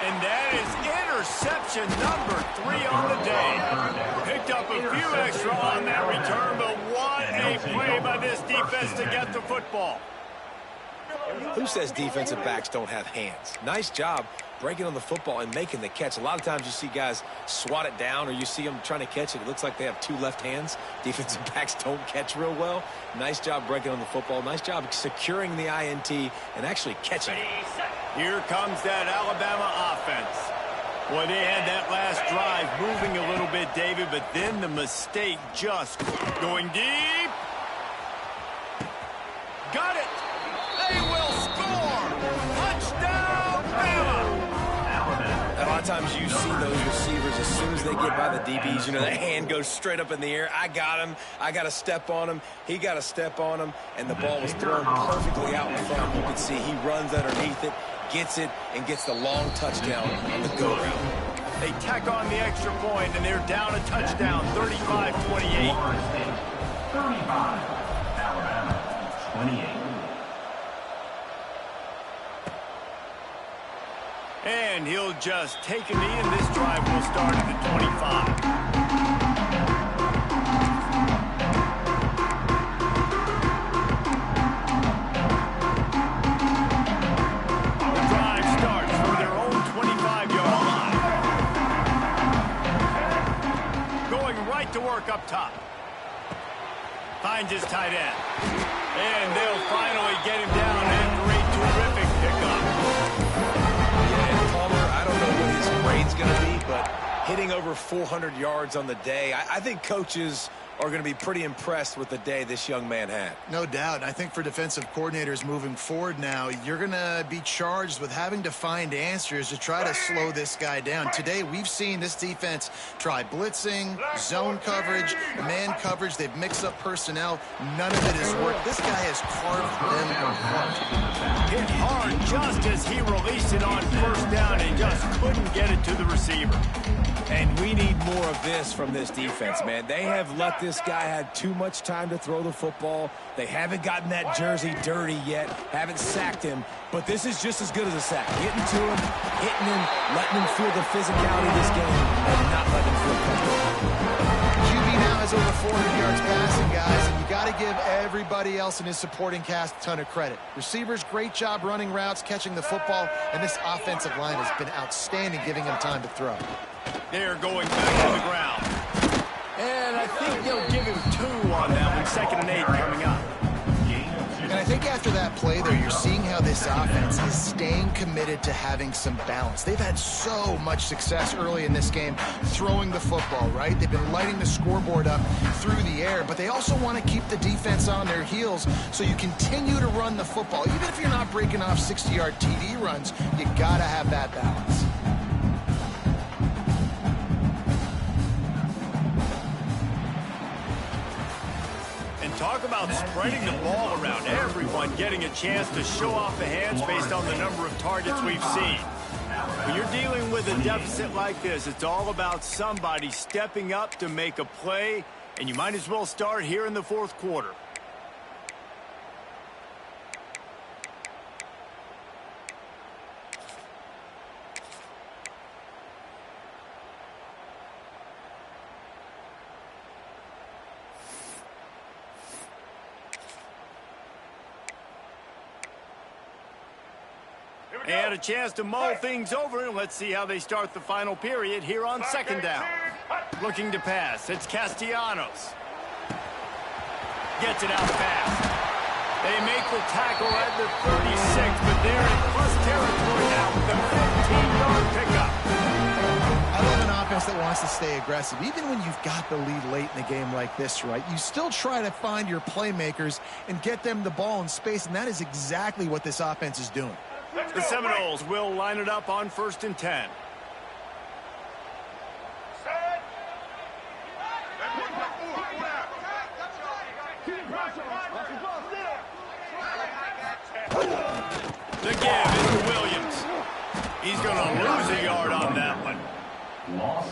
And that is interception number 3 on the day. Picked up a few extra on that return, but what a play by this defense to get the football. Who says defensive backs don't have hands? Nice job breaking on the football and making the catch. A lot of times you see guys swat it down or you see them trying to catch it. It looks like they have 2 left hands. Defensive backs don't catch real well. Nice job breaking on the football. Nice job securing the INT and actually catching it. Here comes that Alabama offense. Well, they had that last drive moving a little bit, David, but then the mistake just going deep. Got it. They will score. Touchdown, Bama. A lot of times you see those receivers, as soon as they get by the DBs, you know, the hand goes straight up in the air. I got him. I got to step on him. He got to step on him. And the ball was thrown perfectly out in front. You can see he runs underneath it, gets it, and gets the long touchdown on the go route. They tack on the extra point, and they're down a touchdown, 35-28. 35, Alabama, 28. And he'll just take a knee, and this drive will start at the 25. The drive starts from their own 25-yard line. Going right to work up top. Finds his tight end. And they'll finally get him down after a terrific pickup. Grade's going to be, but hitting over 400 yards on the day, I think coaches are going to be pretty impressed with the day this young man had. No doubt. And I think for defensive coordinators moving forward now, you're going to be charged with having to find answers to try to slow this guy down. Today, we've seen this defense try blitzing, zone coverage, man coverage. They've mixed up personnel. None of it has worked. This guy has carved them apart. Hit hard just as he released it on 1st down and just couldn't get it to the receiver. And we need more of this from this defense, man. They have let this guy have too much time to throw the football. They haven't gotten that jersey dirty yet, haven't sacked him, but this is just as good as a sack. Getting to him, hitting him, letting him feel the physicality of this game, and not letting him feel comfortable. QB now has over 400 yards passing, guys, and you got to give everybody else in his supporting cast a ton of credit. Receivers, great job running routes, catching the football, and this offensive line has been outstanding, giving him time to throw. They're going back to the ground. And I think they'll give him 2 on that one. 2nd and 8 coming up. And I think after that play there, you're seeing how this offense is staying committed to having some balance. They've had so much success early in this game throwing the football, right? They've been lighting the scoreboard up through the air, but they also want to keep the defense on their heels, so you continue to run the football. Even if you're not breaking off 60-yard TD runs, you got to have that balance. Talk about spreading the ball around. Everyone getting a chance to show off the hands based on the number of targets we've seen. When you're dealing with a deficit like this, it's all about somebody stepping up to make a play, and you might as well start here in the fourth quarter. And a chance to mull things over, and let's see how they start the final period here on second down. Looking to pass, it's Castellanos. Gets it out fast. They make the tackle at the 36, but they're in plus territory now with a 15-yard pickup. I love an offense that wants to stay aggressive. Even when you've got the lead late in the game like this, right, you still try to find your playmakers and get them the ball in space, and that is exactly what this offense is doing. The Seminoles will line it up on 1st and 10. The give is to Williams. He's going to lose a yard on that one.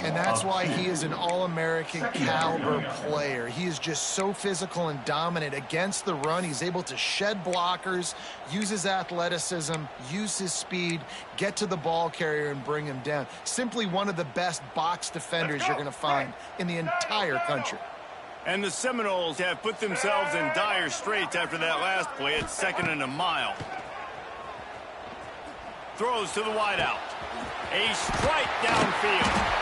And that's why he is an All-American caliber player. He is just so physical and dominant against the run. He's able to shed blockers, use his athleticism, use his speed, get to the ball carrier and bring him down. Simply one of the best box defenders you're going to find in the entire country. And the Seminoles have put themselves in dire straits after that last play. It's 2nd and a mile. Throws to the wideout. A strike downfield.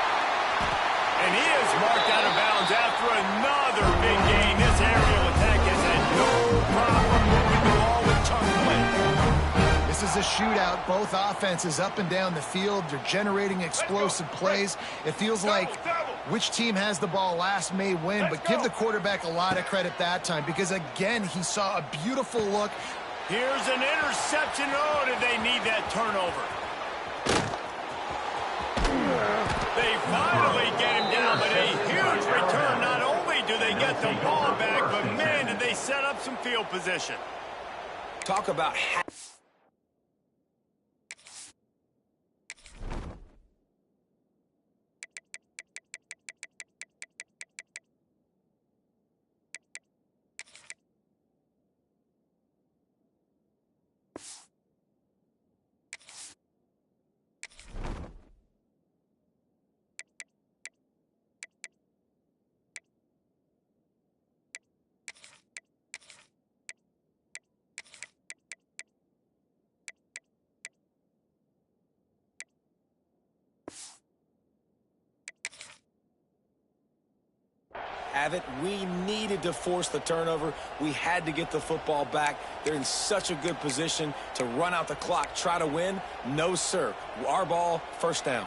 And he is marked out of bounds after another big gain. This aerial attack has had no problem moving the ball with chunk play. This is a shootout. Both offenses up and down the field. They're generating explosive plays. It feels like which team has the ball last may win, but give the quarterback a lot of credit that time because, again, he saw a beautiful look. Here's an interception. Oh, did they need that turnover? They finally get him down, but a huge return. Not only do they get the ball back, but, man, did they set up some field position. Talk about... We needed to force the turnover. We had to get the football back. They're in such a good position to run out the clock, try to win. No, sir. Our ball, 1st down.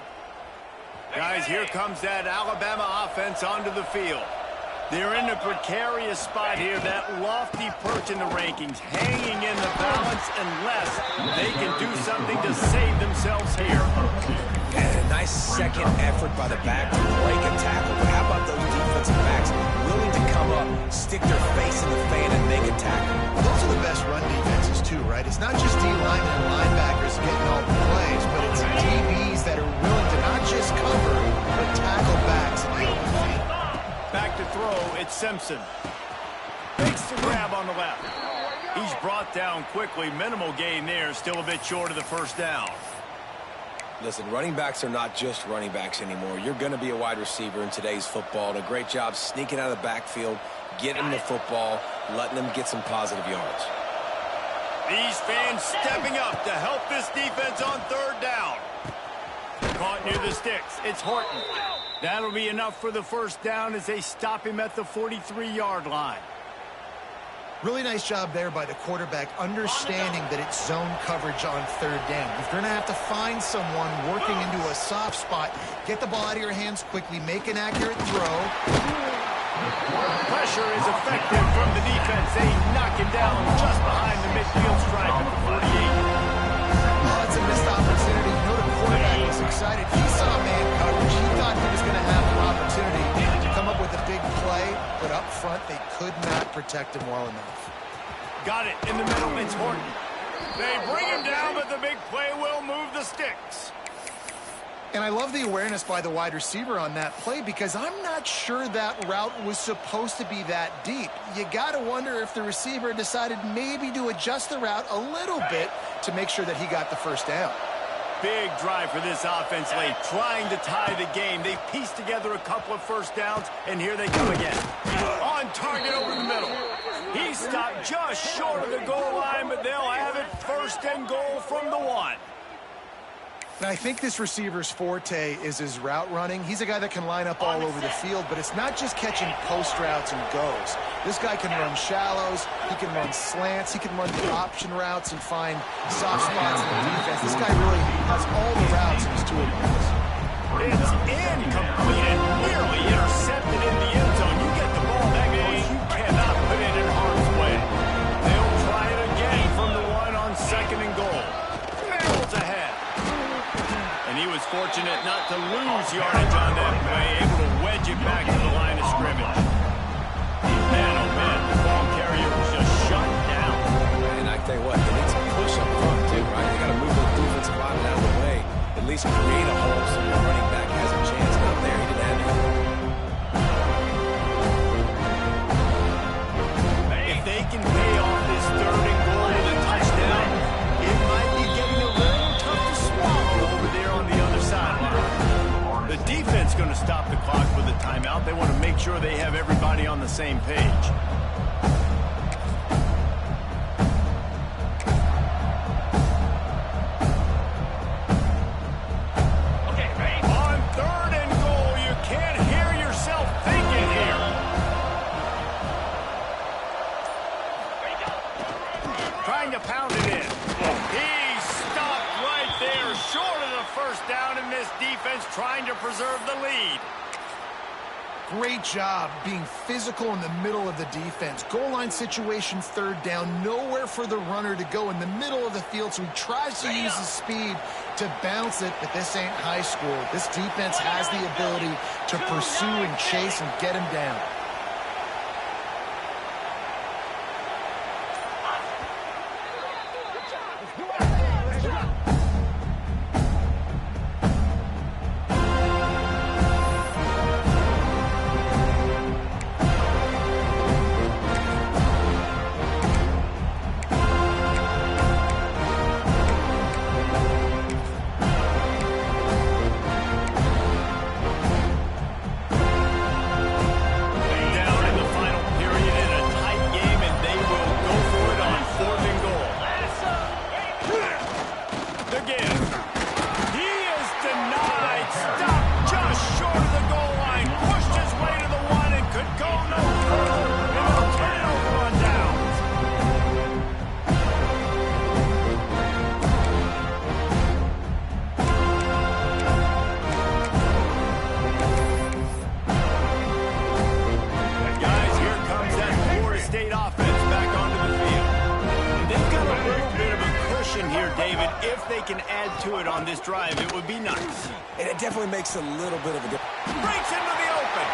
Guys, here comes that Alabama offense onto the field. They're in a precarious spot here, that lofty perch in the rankings, hanging in the balance unless they can do something to save themselves here. And a nice second effort by the back to break a tackle. But how about those defensive backs willing to come up, stick their face in the fan, and make a tackle? Those are the best run defenses, too, right? It's not just D-linemen and linebackers getting all the plays, but it's DBs that are willing to not just cover, but tackle backs in the open field. Back to throw, it's Simpson. Makes the grab on the left. He's brought down quickly. Minimal gain there, still a bit short of the 1st down. Listen, running backs are not just running backs anymore. You're going to be a wide receiver in today's football. And a great job sneaking out of the backfield, getting the football, letting them get some positive yards. These fans stepping up to help this defense on 3rd down. Caught near the sticks. It's Horton. That'll be enough for the 1st down as they stop him at the 43-yard line. Really nice job there by the quarterback, understanding that it's zone coverage on third down. You're going to have to find someone working into a soft spot, get the ball out of your hands quickly, make an accurate throw. Pressure is effective from the defense. They knock him down just behind the midfield stripe at the 48. Oh, it's a missed opportunity. You know the quarterback was excited. He saw man coverage. He thought he was going to have an opportunity to come up with a big play, but up front they could not protect him well enough. Got it in the middle. It's Horton. They bring him down, but the big play will move the sticks. And I love the awareness by the wide receiver on that play because I'm not sure that route was supposed to be that deep. You got to wonder if the receiver decided maybe to adjust the route a little bit to make sure that he got the first down. Big drive for this offense late, trying to tie the game. They pieced together a couple of first downs, and here they come again. On target over the middle. He stopped just short of the goal line, but they'll have it first and goal from the 1. And I think this receiver's forte is his route running. He's a guy that can line up all over the field, but it's not just catching post routes and goes. This guy can run shallows, he can run slants, he can run the option routes and find soft spots in the defense. This guy really has all the routes in his toolbox. It's incomplete and nearly intercepted in the end zone. You get the ball that close, you cannot put it in harm's way. They'll try it again from the 1 on second and goal. Barrels ahead. And he was fortunate not to lose yardage on that play, able to wedge it back to the line of scrimmage. Man, oh man, the ball carrier was just shut down. And I tell you what, they need some push up front too, right? They got to move those defensive linemen out of the way, at least create a hole so the running back has a chance. Out there, he didn't have it. If they can pay off this third and goal with a touchdown, it might be getting a little tough to swallow over there on the other sideline. The defense going to stop the clock with a timeout. They want to make sure they have everybody on the same page. On third and goal, you can't hear yourself thinking here. Trying to pound it in. He stopped right there, short of the first down, and this defense trying to preserve the lead. Great job being physical in the middle of the defense. Goal line situation, third down, nowhere for the runner to go in the middle of the field, so he tries to use his speed to bounce it, but this ain't high school. This defense has the ability to pursue and chase and get him down. On this drive, it would be nice. And it definitely makes a little bit of a difference. Breaks into the open.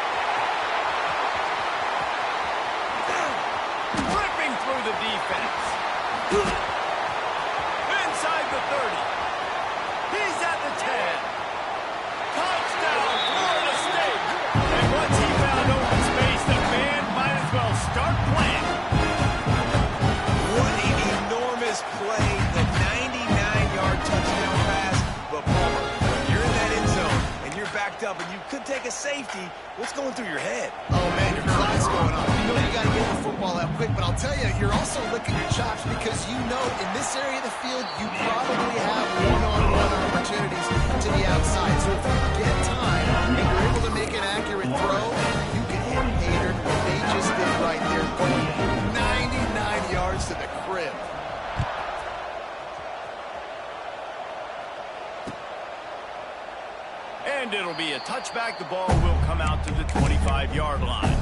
Ripping through the defense. Inside the 30. He's at the 10. Touchdown, Florida State. And once he found open space, the band might as well start playing. What an enormous play. The 99-yard touchdown pass. But Palmer, when you're in that end zone and you're backed up and you could take a safety, what's going through your head? Oh, man, your clock's going off. You know you got to get the football out quick, but I'll tell you, you're also licking your chops because you know in this area of the field, you probably have one-on-one opportunities to the outside. So if you get time and you're able to make an accurate throw, you can hit Hader. They just did right there, going 99 And it'll be a touchback. The ball will come out to the 25-yard line.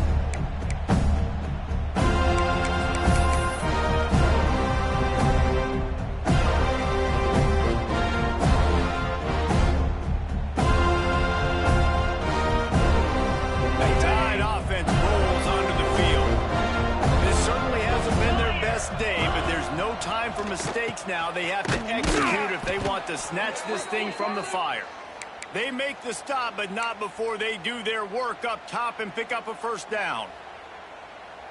Day, but there's no time for mistakes now. They have to execute if they want to snatch this thing from the fire. They make the stop, but not before they do their work up top and pick up a first down.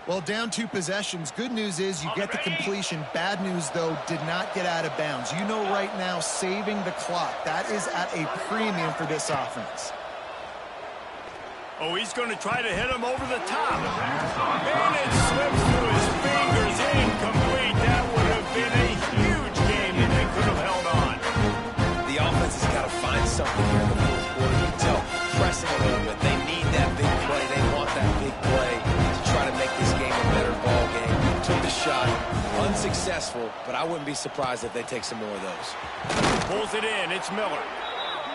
Well, down 2 possessions. Good news is you get the completion. Bad news, though, did not get out of bounds. You know right now, saving the clock. That is at a premium for this offense. Oh, he's going to try to hit him over the top. And it slips through his fingers. Incomplete. That would have been a huge game if they could have held on. The offense has got to find something here in the fourth quarter. You can tell, pressing a little bit. They need that big play. They want that big play to try to make this game a better ball game. Took the shot. Unsuccessful, but I wouldn't be surprised if they take some more of those. Pulls it in. It's Miller.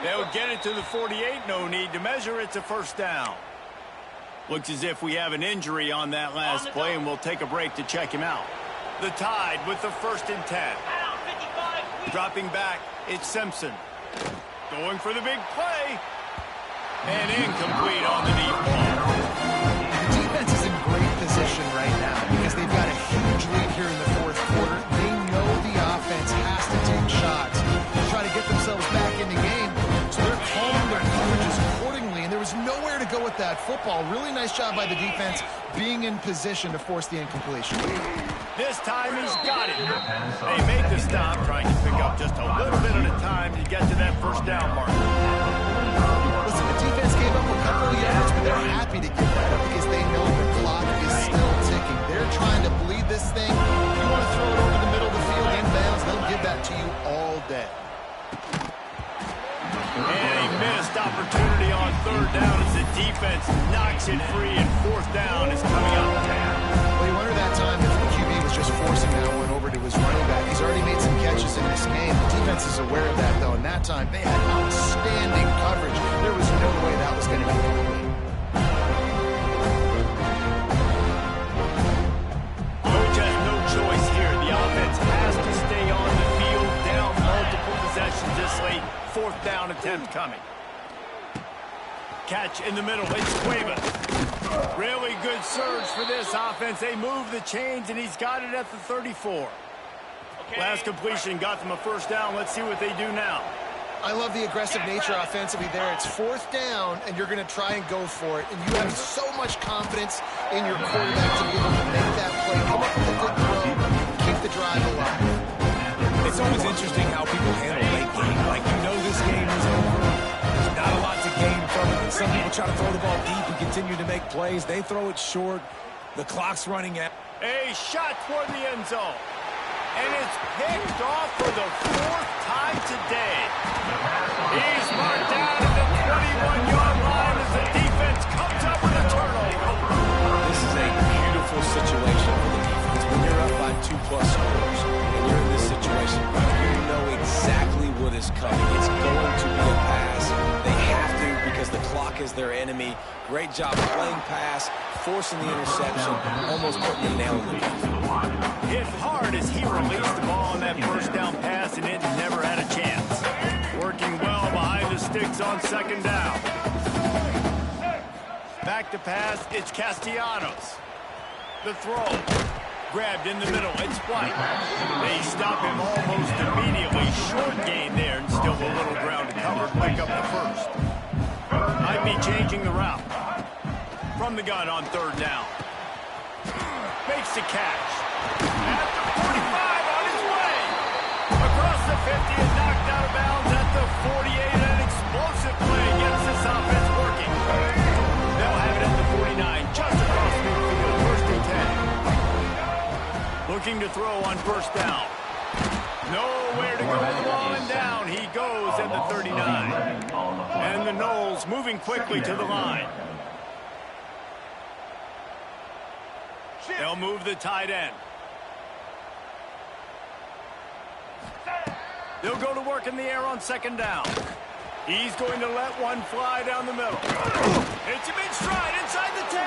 They'll get it to the 48. No need to measure. It's a first down. Looks as if we have an injury on that last play, and we'll take a break to check him out. The Tide with the 1st and 10. Dropping back, it's Simpson. Going for the big play. And incomplete on the deep ball. The defense is in great position right now because they've got a huge lead here in the fourth quarter. They know the offense has to take shots to try to get themselves back in the game. So they're calling their coverages accordingly, and there was nowhere to go with that football. Really nice job by the defense being in position to force the incompletion. This time he's got it. They make the stop, trying to pick up just a little bit at a time to get to that first down mark. Listen, the defense gave up a couple of yards, but they're happy to give that up because they know the clock is still ticking. They're trying to bleed this thing. If you want to throw it over the middle of the field inbounds, they'll give that to you all day. And a missed opportunity on 3rd down as the defense knocks it free, and 4th down is coming up. Well, you wonder that time if the QB was just forcing that one over to his running back. He's already made some catches in this game. The defense is aware of that, though, and that time they had outstanding coverage. There was no way that was going to be complete. Coach has no choice here. The offense has to stay on the field, down multiple possessions this late. 4th down attempt coming. Catch in the middle. It's Cuevas. Really good surge for this offense. They move the chains, and he's got it at the 34. Last completion got them a first down. Let's see what they do now. I love the aggressive nature offensively there. It's 4th down, and you're going to try and go for it. And you have so much confidence in your quarterback to be able to make that play, come up with a good throw, keep the drive alive. It's always interesting how people handle late game. Like, you know this game is over. There's not a lot to gain from it. Some people try to throw the ball deep and continue to make plays. They throw it short. The clock's running out. A shot toward the end zone. And it's picked off for the 4th time today. He's marked down at the 21-yard line as the defense comes up with a turnover. This is a beautiful situation for the defense. When you're up by 2+ scores and you're in this situation, you know exactly what is coming. It's going to be a pass. They have to because the clock is their enemy. Great job playing pass, forcing the interception, almost putting the nail in the coffin. Hit hard as he released the ball on that first down pass, and it never had a chance. Working well behind the sticks on 2nd down. Back to pass, it's Castellanos. The throw. Grabbed in the middle, it's White. They stop him almost immediately. Short gain there, and still a little ground to cover. Pick up the first. Might be changing the route. From the gun on 3rd down. Makes the catch. At the 45 on his way. Across the 50 and knocked out of bounds at the 48. An explosive play gets this offense working. They'll have it at the 49, just across midfield. 1st and 10. Looking to throw on 1st down. Nowhere to go with the ball, and down he goes at the 39. And the Noles moving quickly to the line. They'll move the tight end. They'll go to work in the air on 2nd down. He's going to let one fly down the middle. It's a big stride inside the 10.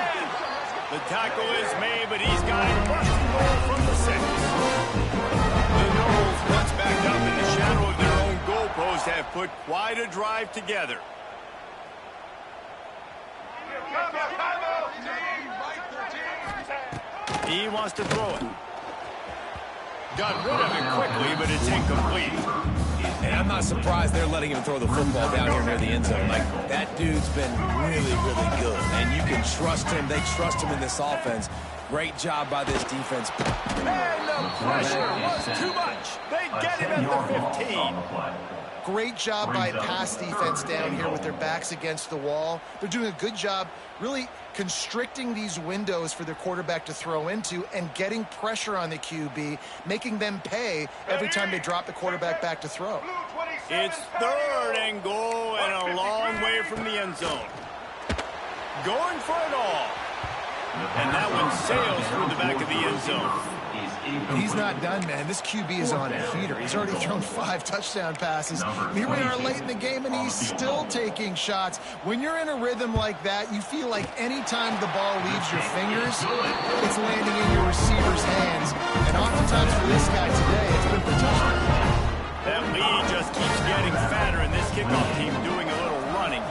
The tackle is made, but he's got a first and goal from the 6. The Noles, once backed up in the shadow of their own goalpost, have put quite a drive together. He wants to throw it. Got rid of it quickly, but it's incomplete. And I'm not surprised they're letting him throw the football down here near the end zone. Like, that dude's been really, really good. And you can trust him. They trust him in this offense. Great job by this defense. And the pressure was too much. They get him at the 15. Great job by pass defense down here with their backs against the wall. They're doing a good job really constricting these windows for their quarterback to throw into and getting pressure on the QB, making them pay every time they drop the quarterback back to throw. It's 3rd and goal and a long way from the end zone. Going for it all. And that one sails through the back of the end zone. He's not done, man. This QB is on a heater. He's already thrown 5 touchdown passes. Here we are late in the game, and he's still taking shots. When you're in a rhythm like that, you feel like any time the ball leaves your fingers, it's landing in your receiver's hands. And oftentimes for this guy today, it's been for touchdown. That lead just keeps getting fatter, and this kickoff team doing a little running.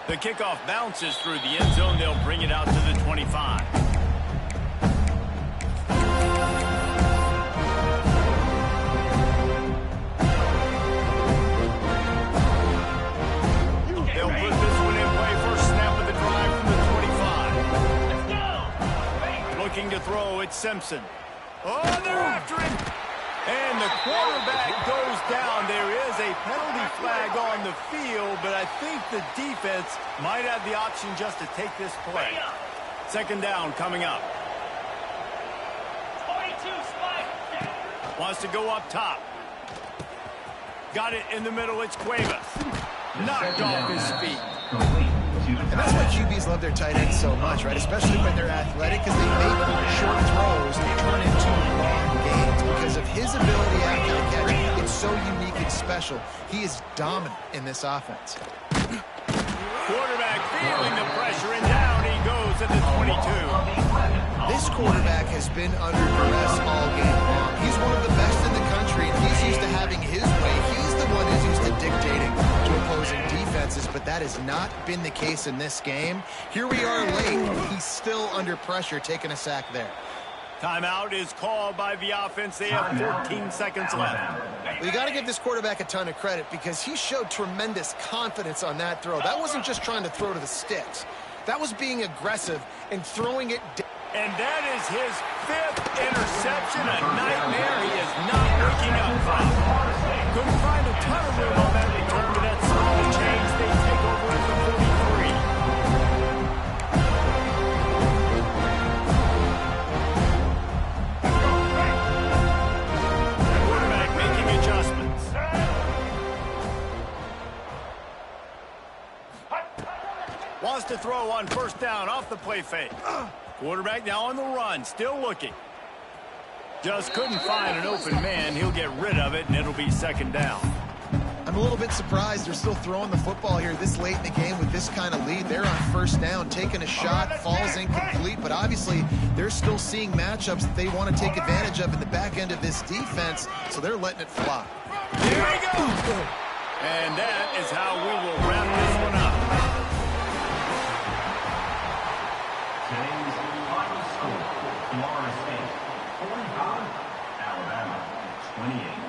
The kickoff bounces through the end zone. They'll bring it out to the 25. They'll put this one in play. First snap of the drive from the 25. Looking to throw, it's Simpson. Oh, they're after him. And the quarterback goes down. There is a penalty flag on the field, but I think the defense might have the option just to take this play. 2nd down coming up. 22 Wants to go up top. Got it in the middle. It's Cuevas. Knocked off his feet. And that's why QBs love their tight ends so much, right? Especially when they're athletic, because they make short throws turn into long gains. Because of his ability after the catch, it's so unique and special. He is dominant in this offense. Quarterback feeling the pressure, and down he goes at the 22. This quarterback has been under duress all game long. He's one of the best in the country, and he's used to having his way. He's the one who's used to dictating to opposing defenses, but that has not been the case in this game. Here we are late. He's still under pressure, taking a sack there. Timeout is called by the offense. They have 14 seconds left. Well, you got to give this quarterback a ton of credit because he showed tremendous confidence on that throw. That wasn't just trying to throw to the sticks. That was being aggressive and throwing it down. And that is his 5th interception. A nightmare he is not waking up from. Couldn't find a ton of room on that return, but that small change. They take over at the 43. Quarterback making adjustments. Wants to throw on 1st down off the play fake. Quarterback now on the run, still looking. Just couldn't find an open man. He'll get rid of it, and it'll be 2nd down. I'm a little bit surprised they're still throwing the football here this late in the game with this kind of lead. They're on 1st down, taking a shot, falls incomplete, but obviously they're still seeing matchups that they want to take advantage of in the back end of this defense, so they're letting it fly. Here he goes. And that is how we will wrap this one up. Today's final score, Florida State 45, Alabama 28.